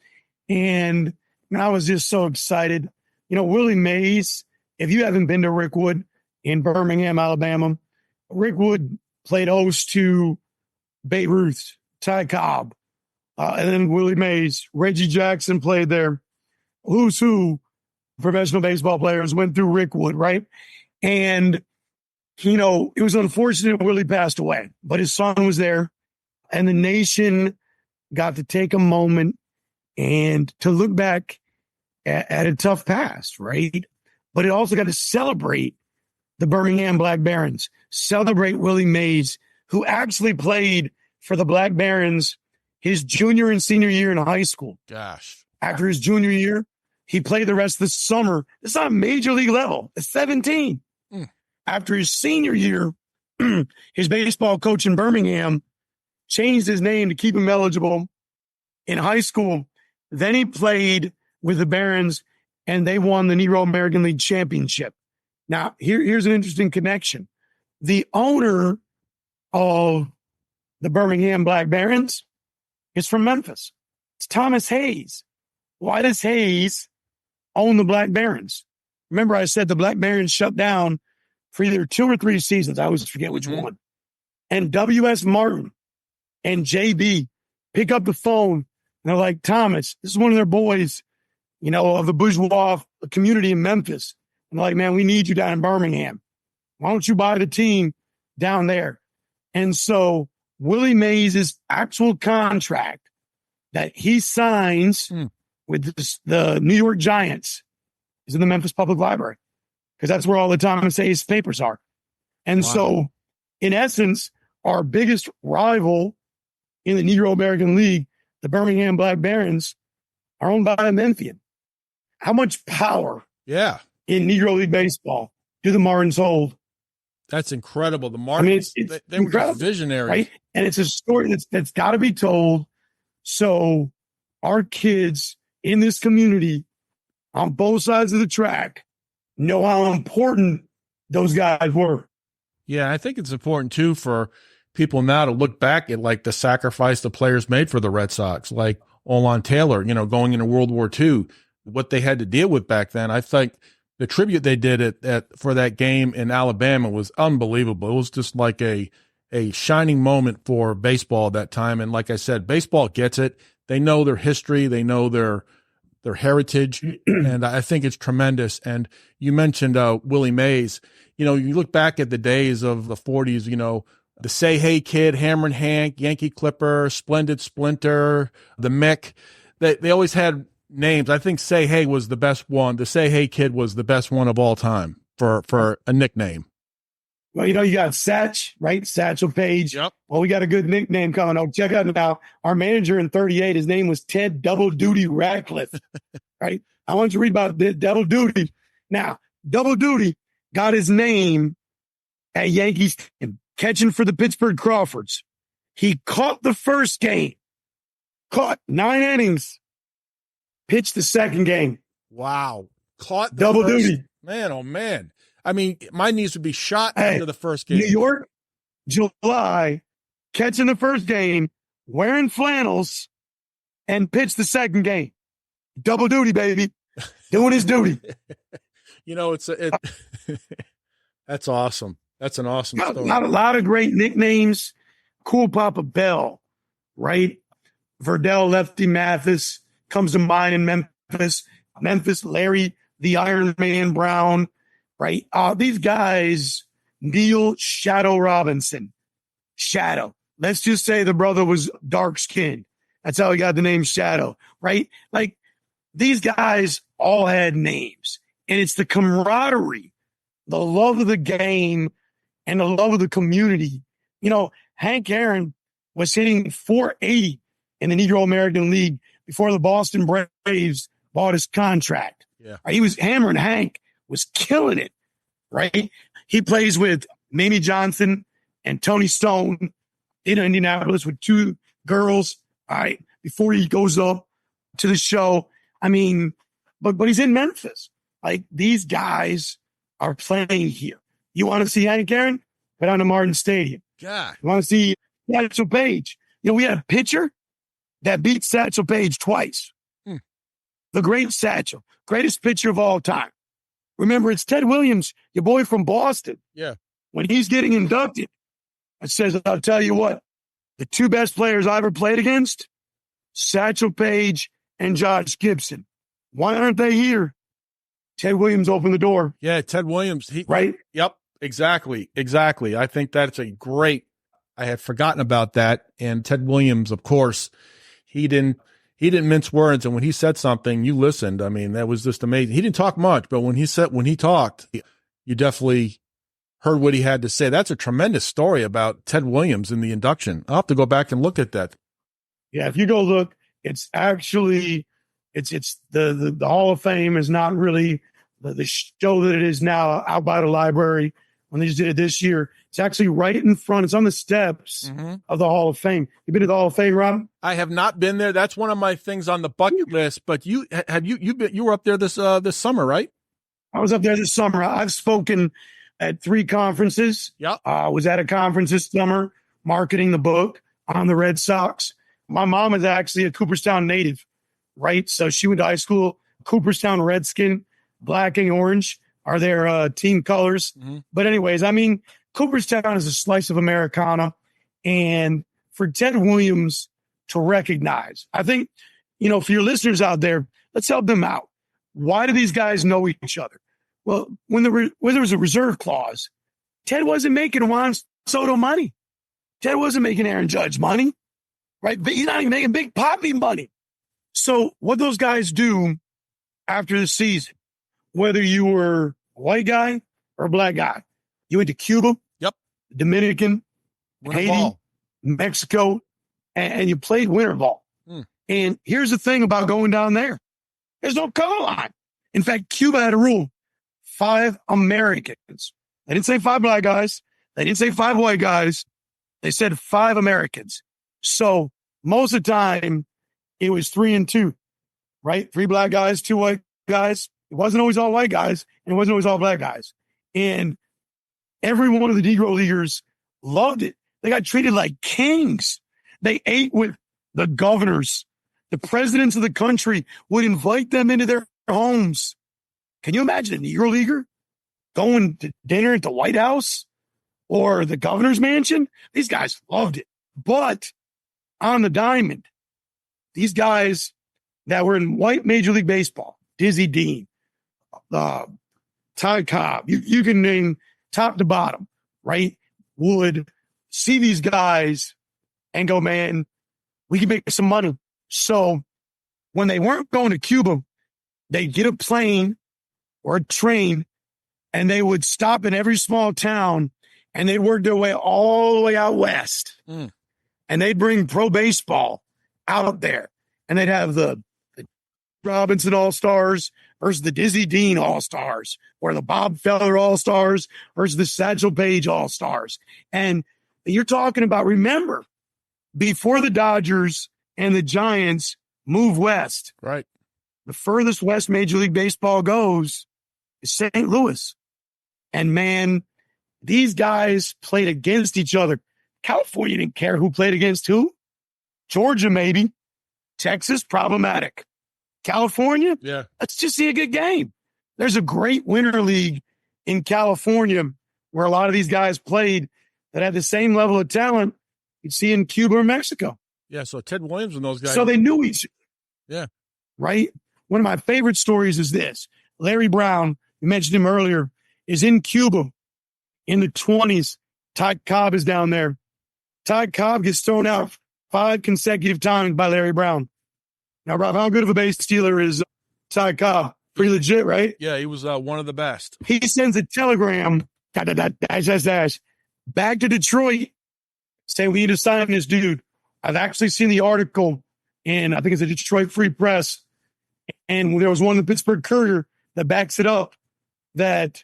And I was just so excited. Willie Mays, if you haven't been to Rickwood in Birmingham, Alabama, Rickwood played host to Babe Ruth, Ty Cobb, and then Willie Mays. Reggie Jackson played there. Who's who professional baseball players went through Rickwood, right? And it was unfortunate Willie passed away, but his son was there, and the nation got to take a moment and to look back at a tough past, right? But it also got to celebrate the Birmingham Black Barons, celebrate Willie Mays, who actually played for the Black Barons his junior and senior year in high school. Gosh. After his junior year, he played the rest of the summer. It's not a major league level. It's 17. After his senior year, his baseball coach in Birmingham changed his name to keep him eligible in high school. Then he played with the Barons, and they won the Negro American League Championship. Now, here's an interesting connection. The owner of the Birmingham Black Barons is from Memphis. It's Thomas Hayes. Why does Hayes own the Black Barons? Remember, I said the Black Barons shut down for either 2 or 3 seasons. I always forget which one. And W.S. Martin and JB pick up the phone and they're like, Thomas, this is one of their boys, of the bourgeois community in Memphis. And they're like, man, we need you down in Birmingham. Why don't you buy the team down there? And so Willie Mays' actual contract that he signs with the New York Giants is in the Memphis Public Library, because that's where all the Thomas Hayes papers are. And so, in essence, our biggest rival in the Negro American League, the Birmingham Black Barons, are owned by a Memphian. How much power in Negro League baseball do the Martins hold? That's incredible. The Martins, they were just visionaries. Right? And it's a story that's got to be told. So our kids in this community on both sides of the track know how important those guys were. Yeah, I think it's important, too, for people now to look back at, like, the sacrifice the players made for the Red Sox, like Olon Taylor, going into World War II, what they had to deal with back then. I think the tribute they did for that game in Alabama was unbelievable. It was just like a shining moment for baseball at that time. And like I said, baseball gets it. They know their history. They know their heritage. And I think it's tremendous. And you mentioned Willie Mays. You look back at the days of the 40s, the Say Hey Kid, Hammerin' Hank, Yankee Clipper, Splendid Splinter, the Mick. They always had names. I think Say Hey was the best one. The Say Hey Kid was the best one of all time for a nickname. Well, you got Satch, right? Satchel Paige. Yep. Well, we got a good nickname coming up. Check out now. Our manager in 38, his name was Ted Double Duty Radcliffe, right? I want you to read about Double Duty. Now, Double Duty got his name at Yankees catching for the Pittsburgh Crawfords. He caught the first game, caught 9 innings, pitched the second game. Wow. Caught the Double first, duty. Man, oh, man. I mean, my knees would be shot into the first game. New York, July, catching the first game, wearing flannels, and pitched the second game. Double duty, baby. Doing his duty. That's awesome. That's an awesome story. A lot of great nicknames. Cool Papa Bell, right? Verdell, Lefty Mathis comes to mind in Memphis. Larry, the Iron Man Brown, right? These guys, Neil Shadow Robinson. Shadow. Let's just say the brother was dark skinned. That's how he got the name Shadow, right? Like, these guys all had names. And it's the camaraderie, the love of the game, and the love of the community. Hank Aaron was hitting .480 in the Negro American League before the Boston Braves bought his contract. Yeah. He was hammering. Hank was killing it, right? He plays with Mamie Johnson and Tony Stone in Indianapolis with 2 girls, all right, before he goes up to the show. I mean, but he's in Memphis. Like, these guys are playing here. You want to see Hank Aaron? Go down to Martin Stadium. God. You want to see Satchel Paige? We had a pitcher that beat Satchel Paige twice. The great Satchel, greatest pitcher of all time. Remember, it's Ted Williams, your boy from Boston. Yeah. When he's getting inducted, it says, I'll tell you what, the 2 best players I ever played against, Satchel Paige and Josh Gibson. Why aren't they here? Ted Williams opened the door. Yeah, Ted Williams. Right? Yep, exactly. I think that's a great – I had forgotten about that. And Ted Williams, of course, he didn't mince words. And when he said something, you listened. I mean, that was just amazing. He didn't talk much, but when he talked, you definitely heard what he had to say. That's a tremendous story about Ted Williams in the induction. I'll have to go back and look at that. Yeah, if you go look, it's actually – It's the Hall of Fame is not really the show that it is now out by the library when they just did it this year. It's actually right in front. It's on the steps of the Hall of Fame. You been to the Hall of Fame, Rob? I have not been there. That's one of my things on the bucket list. But you were up there this summer, right? I was up there this summer. I've spoken at 3 conferences. Yep. I was at a conference this summer marketing the book. on the Red Sox. My mom is actually a Cooperstown native, right? So she went to high school. Cooperstown Redskin, black and orange are their team colors. Mm-hmm. But anyways, I mean, Cooperstown is a slice of Americana. And for Ted Williams to recognize, I think, for your listeners out there, let's help them out. Why do these guys know each other? Well, when there was a reserve clause, Ted wasn't making Juan Soto money. Ted wasn't making Aaron Judge money, right? But he's not even making Big Papi money. So what those guys do after the season, whether you were a white guy or a black guy, you went to Cuba, yep, Dominican, Haiti, ball. Mexico, and you played winter ball. And here's the thing about going down there. There's no color line. In fact, Cuba had a rule, 5 Americans. They didn't say 5 black guys. They didn't say 5 white guys. They said 5 Americans. So most of the time, it was 3 and 2, right? 3 black guys, 2 white guys. It wasn't always all white guys, and it wasn't always all black guys. And every one of the Negro Leaguers loved it. They got treated like kings. They ate with the governors. The presidents of the country would invite them into their homes. Can you imagine a Negro Leaguer going to dinner at the White House or the governor's mansion? These guys loved it. But on the diamond, these guys that were in white Major League Baseball, Dizzy Dean, Ty Cobb, you can name top to bottom, right? Would see these guys and go, man, we can make some money. So when they weren't going to Cuba, they'd get a plane or a train and they would stop in every small town and they'd work their way all the way out west. And they'd bring pro baseball out there and they'd have the Robinson All-Stars versus the Dizzy Dean All-Stars or the Bob Feller All-Stars versus the Satchel Paige All-Stars. And you're talking about, remember, before the Dodgers and the Giants move west, right? The furthest west Major League Baseball goes is St. Louis. And man, these guys played against each other. California didn't care who played against who. Georgia, maybe. Texas, problematic. California, yeah, let's just see a good game. There's a great winter league in California where a lot of these guys played that had the same level of talent you'd see in Cuba or Mexico. Yeah, so Ted Williams and those guys. So they knew each other. Yeah. Right? One of my favorite stories is this. Larry Brown, you mentioned him earlier, is in Cuba in the 20s. Ty Cobb is down there. Ty Cobb gets thrown out 5 consecutive times by Larry Brown. Now, Rob, how good of a base stealer is Ty Cobb? Pretty legit, right? Yeah, he was one of the best. He sends a telegram, back to Detroit, saying we need to sign this dude. I've actually seen the article in, I think it's a Detroit Free Press, and there was one in the Pittsburgh Courier that backs it up, that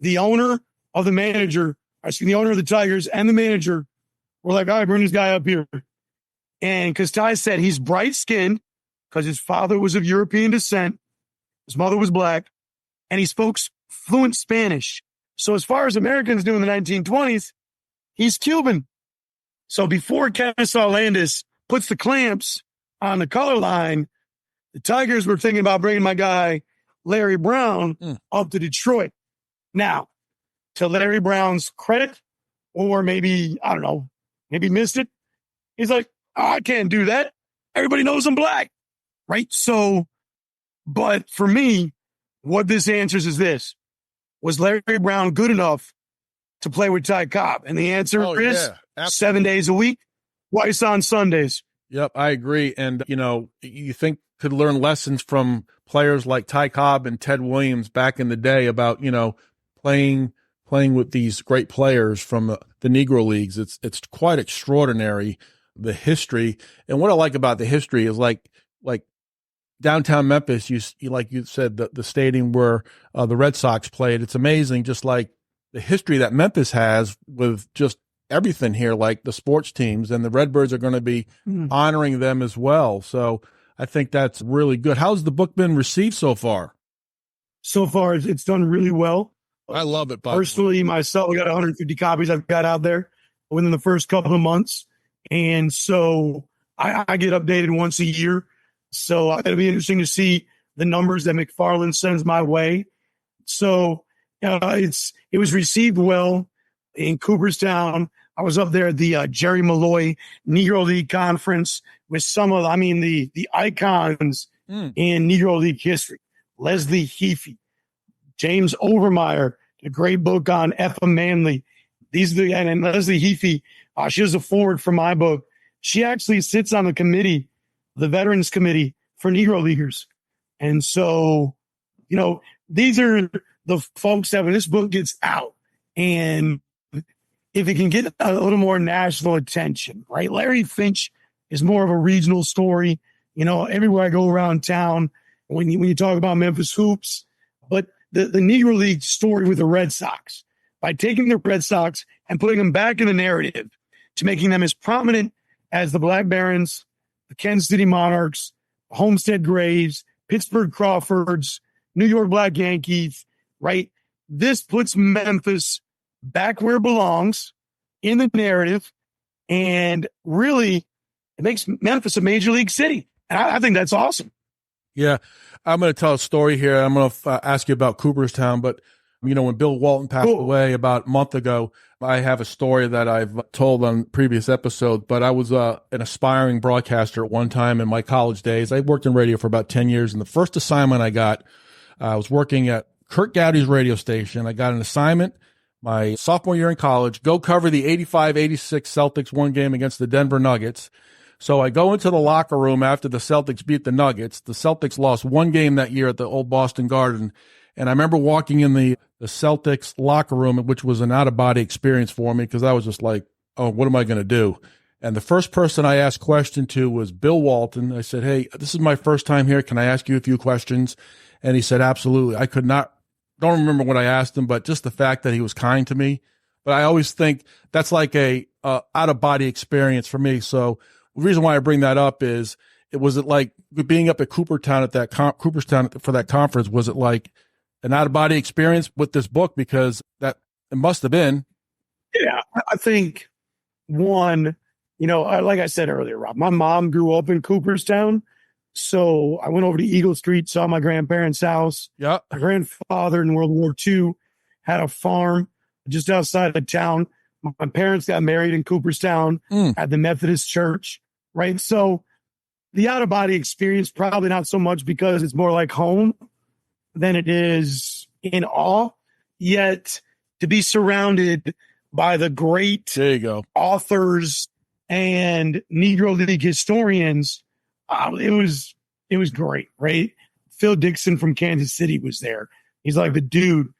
the owner of the manager, the owner of the Tigers and the manager were like, all right, bring this guy up here. And because Ty said he's bright-skinned, because his father was of European descent, his mother was black, and he spoke fluent Spanish. So as far as Americans do in the 1920s, he's Cuban. So before Kennesaw Landis puts the clamps on the color line, the Tigers were thinking about bringing my guy, Larry Brown, up to Detroit. Now, to Larry Brown's credit, or maybe, I don't know, maybe missed it, he's like, oh, I can't do that. Everybody knows I'm black, right? So, but for me, what this answers is this. Was Larry Brown good enough to play with Ty Cobb? And the answer is 7 days a week, twice on Sundays. Yep, I agree. And, you think could learn lessons from players like Ty Cobb and Ted Williams back in the day about, playing with these great players from the Negro Leagues. It's quite extraordinary, the history. And what I like about the history is like downtown Memphis, like you said, the stadium where the Red Sox played. It's amazing, just like the history that Memphis has with just everything here, like the sports teams, and the Redbirds are going to be honoring them as well. So I think that's really good. How's the book been received so far? So far, it's done really well. I love it. Personally, myself, we got 150 copies I've got out there within the first couple of months. And so I get updated once a year. So it'll be interesting to see the numbers that McFarland sends my way. So it was received well in Cooperstown. I was up there at the Jerry Malloy Negro League Conference with some of, the icons in Negro League history. Leslie Heafy, James Overmeyer, the great book on F.M. Manley. And Leslie Heafy, she was a forward for my book. She actually sits on the committee, the Veterans Committee for Negro Leaguers. And so, these are the folks that when this book gets out, and if it can get a little more national attention, right? Larry Finch is more of a regional story. Everywhere I go around town, when you talk about Memphis hoops, but the Negro League story with the Red Sox, by taking the Red Sox and putting them back in the narrative to making them as prominent as the Black Barons, the Kansas City Monarchs, Homestead Graves, Pittsburgh Crawfords, New York Black Yankees, right? This puts Memphis back where it belongs in the narrative, and really it makes Memphis a major league city. And I think that's awesome. Yeah. I'm going to tell a story here. I'm going to ask you about Cooperstown, but when Bill Walton passed away about a month ago, I have a story that I've told on previous episode, but I was an aspiring broadcaster at one time in my college days. I worked in radio for about 10 years, and the first assignment I got, I was working at Kurt Gowdy's radio station. I got an assignment my sophomore year in college, go cover the 85-86 Celtics one game against the Denver Nuggets. So I go into the locker room after the Celtics beat the Nuggets. The Celtics lost one game that year at the old Boston Garden. And I remember walking in the Celtics locker room, which was an out-of-body experience for me because I was just like, oh, what am I going to do? And the first person I asked question to was Bill Walton. I said, hey, this is my first time here. Can I ask you a few questions? And he said, absolutely. I don't remember what I asked him, but just the fact that he was kind to me. But I always think that's like a out-of-body experience for me. So the reason why I bring that up is, was it like being up at Cooperstown for that conference? Was it like an out-of-body experience with this book? Because that it must have been. Yeah, I think one, like I said earlier, Rob, my mom grew up in Cooperstown. So I went over to Eagle Street, saw my grandparents' house. Yeah. My grandfather in World War II had a farm just outside of town. My parents got married in Cooperstown at the Methodist church, right? So the out-of-body experience, probably not so much because it's more like home than it is in awe. Yet to be surrounded by the great authors and Negro League historians, it was great, right? Phil Dixon from Kansas City was there. He's like the dude.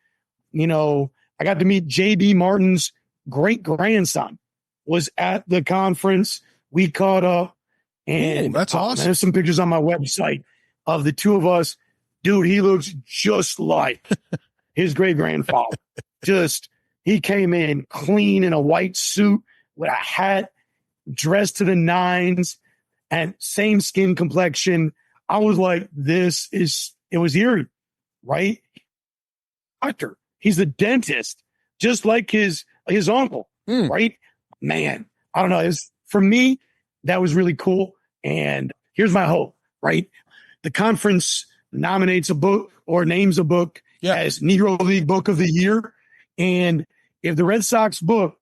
I got to meet J.B. Martin's great-grandson was at the conference. We caught up. And that's awesome. There's some pictures on my website of the two of us. Dude, he looks just like his great-grandfather. He came in clean in a white suit with a hat, dressed to the nines, and same skin complexion. I was like, it was eerie, right? Doctor, he's a dentist, just like his uncle, right? Man, I don't know. For me, that was really cool. And here's my hope, right? The conference nominates a book or names a book as Negro League Book of the Year. And if the Red Sox book,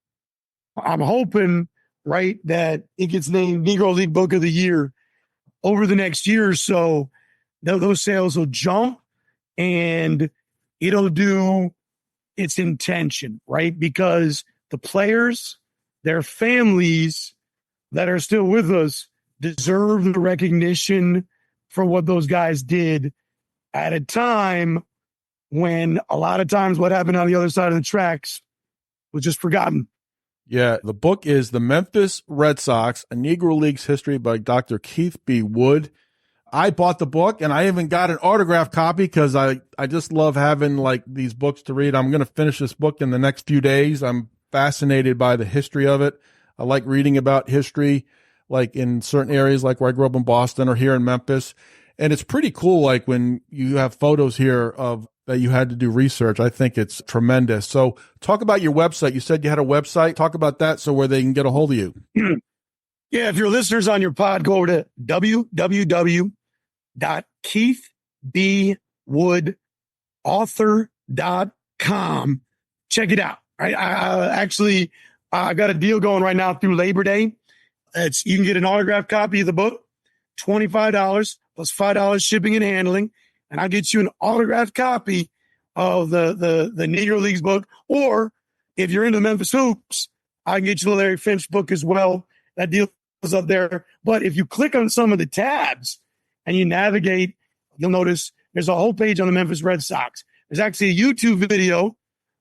I'm hoping, right, that it gets named Negro League Book of the Year over the next year or so, those sales will jump and it'll do its intention, right? Because the players, their families that are still with us deserve the recognition for what those guys did at a time when a lot of times what happened on the other side of the tracks was just forgotten. Yeah, the book is The Memphis Red Sox, A Negro League's History by Dr. Keith B. Wood. I bought the book, and I even got an autographed copy because I just love having like these books to read. I'm going to finish this book in the next few days. I'm fascinated by the history of it. I like reading about history, like in certain areas, like where I grew up in Boston or here in Memphis. And it's pretty cool, like when you have photos here of that you had to do research. I think it's tremendous. So talk about your website. You said you had a website. Talk about that so where they can get a hold of you. Yeah, if your listeners on your pod, go over to www.keithbwoodauthor.com. Check it out. Right? I got a deal going right now through Labor Day. You can get an autographed copy of the book, $25 plus $5 shipping and handling, and I'll get you an autographed copy of the Negro League's book. Or if you're into Memphis hoops, I can get you the Larry Finch book as well. That deal is up there. But if you click on some of the tabs and you navigate, you'll notice there's a whole page on the Memphis Red Sox. There's actually a YouTube video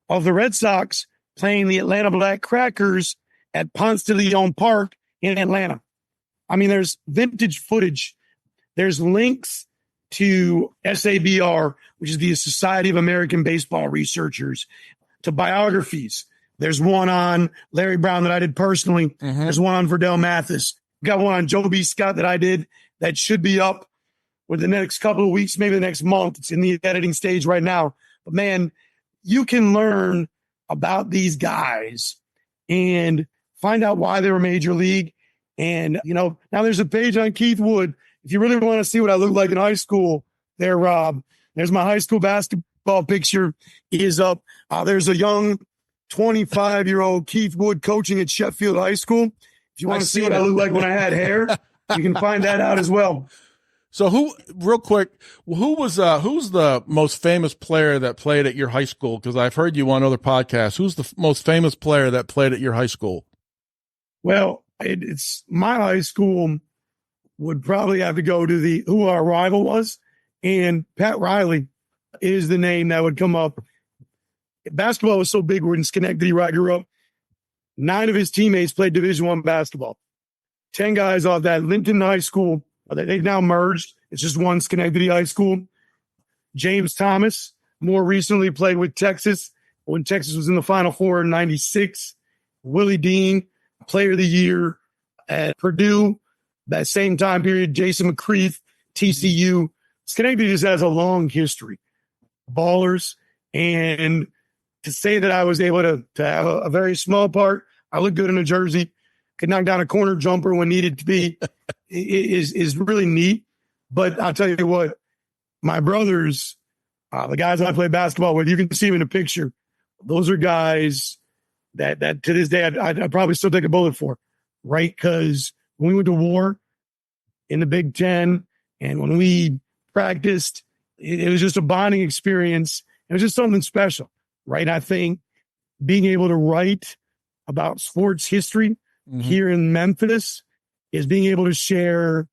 of the Red Sox playing the Atlanta Black Crackers at Ponce de Leon Park in Atlanta. I mean, there's vintage footage. There's links to SABR, which is the Society of American Baseball Researchers, to biographies. There's one on Larry Brown that I did personally. Mm-hmm. There's one on Verdell Mathis. Got one on Joe B. Scott that I did that should be up within the next couple of weeks, maybe the next month. It's in the editing stage right now. But, man, you can learn about these guys and find out why they were Major League. And, now there's a page on Keith Wood. If you really want to see what I look like in high school, there, Rob, there's my high school basketball picture is up. There's a young 25-year-old Keith Wood coaching at Sheffield High School. If you want to see what I look like when I had hair, you can find that out as well. So who's the most famous player that played at your high school? Because I've heard you on other podcasts. Who's the most famous player that played at your high school? Well, it's my high school would probably have to go to who our rival was, and Pat Riley is the name that would come up. Basketball was so big in Schenectady where I grew up. 9 of his teammates played Division I basketball. 10 guys off that Linton High School. They've now merged. It's just one Schenectady High School. James Thomas more recently played with Texas when Texas was in the Final Four in 96. Willie Dean, Player of the Year at Purdue. That same time period, Jason McCreath, TCU. Schenectady just has a long history. Ballers. And to say that I was able to have a very small part, I look good in a jersey, could knock down a corner jumper when needed to be, is really neat. But I'll tell you what, my brothers, the guys I play basketball with, you can see them in the picture. Those are guys that to this day I'd probably still take a bullet for, right? Because when we went to war in the Big Ten and when we practiced, it was just a bonding experience. It was just something special, right? I think being able to write about sports history here in Memphis is being able to share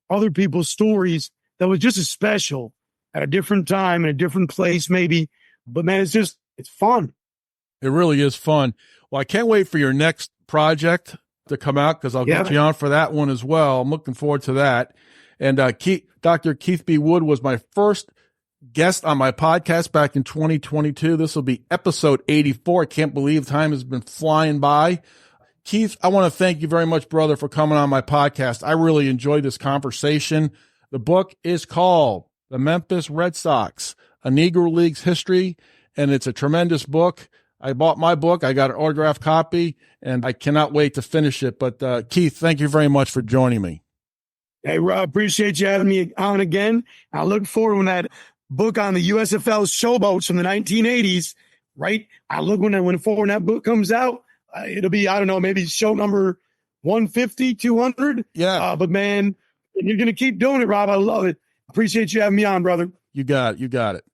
other people's stories that was just as special at a different time in a different place, maybe. But man, it's fun. It really is fun. Well, I can't wait for your next project to come out because I'll get you on for that one as well. I'm looking forward to that. And Dr. Keith B. Wood was my first guest on my podcast back in 2022. This will be episode 84. I can't believe time has been flying by. Keith, I want to thank you very much, brother, for coming on my podcast. I really enjoyed this conversation. The book is called The Memphis Red Sox, A Negro League's History, and it's a tremendous book. I bought my book. I got an autographed copy, and I cannot wait to finish it. But, Keith, thank you very much for joining me. Hey, Rob, appreciate you having me on again. I look forward when that book on the USFL showboats from the 1980s, right? I look when that book comes out. It'll be, I don't know, maybe show number 150, 200. Yeah. But, man, you're going to keep doing it, Rob. I love it. Appreciate you having me on, brother. You got it.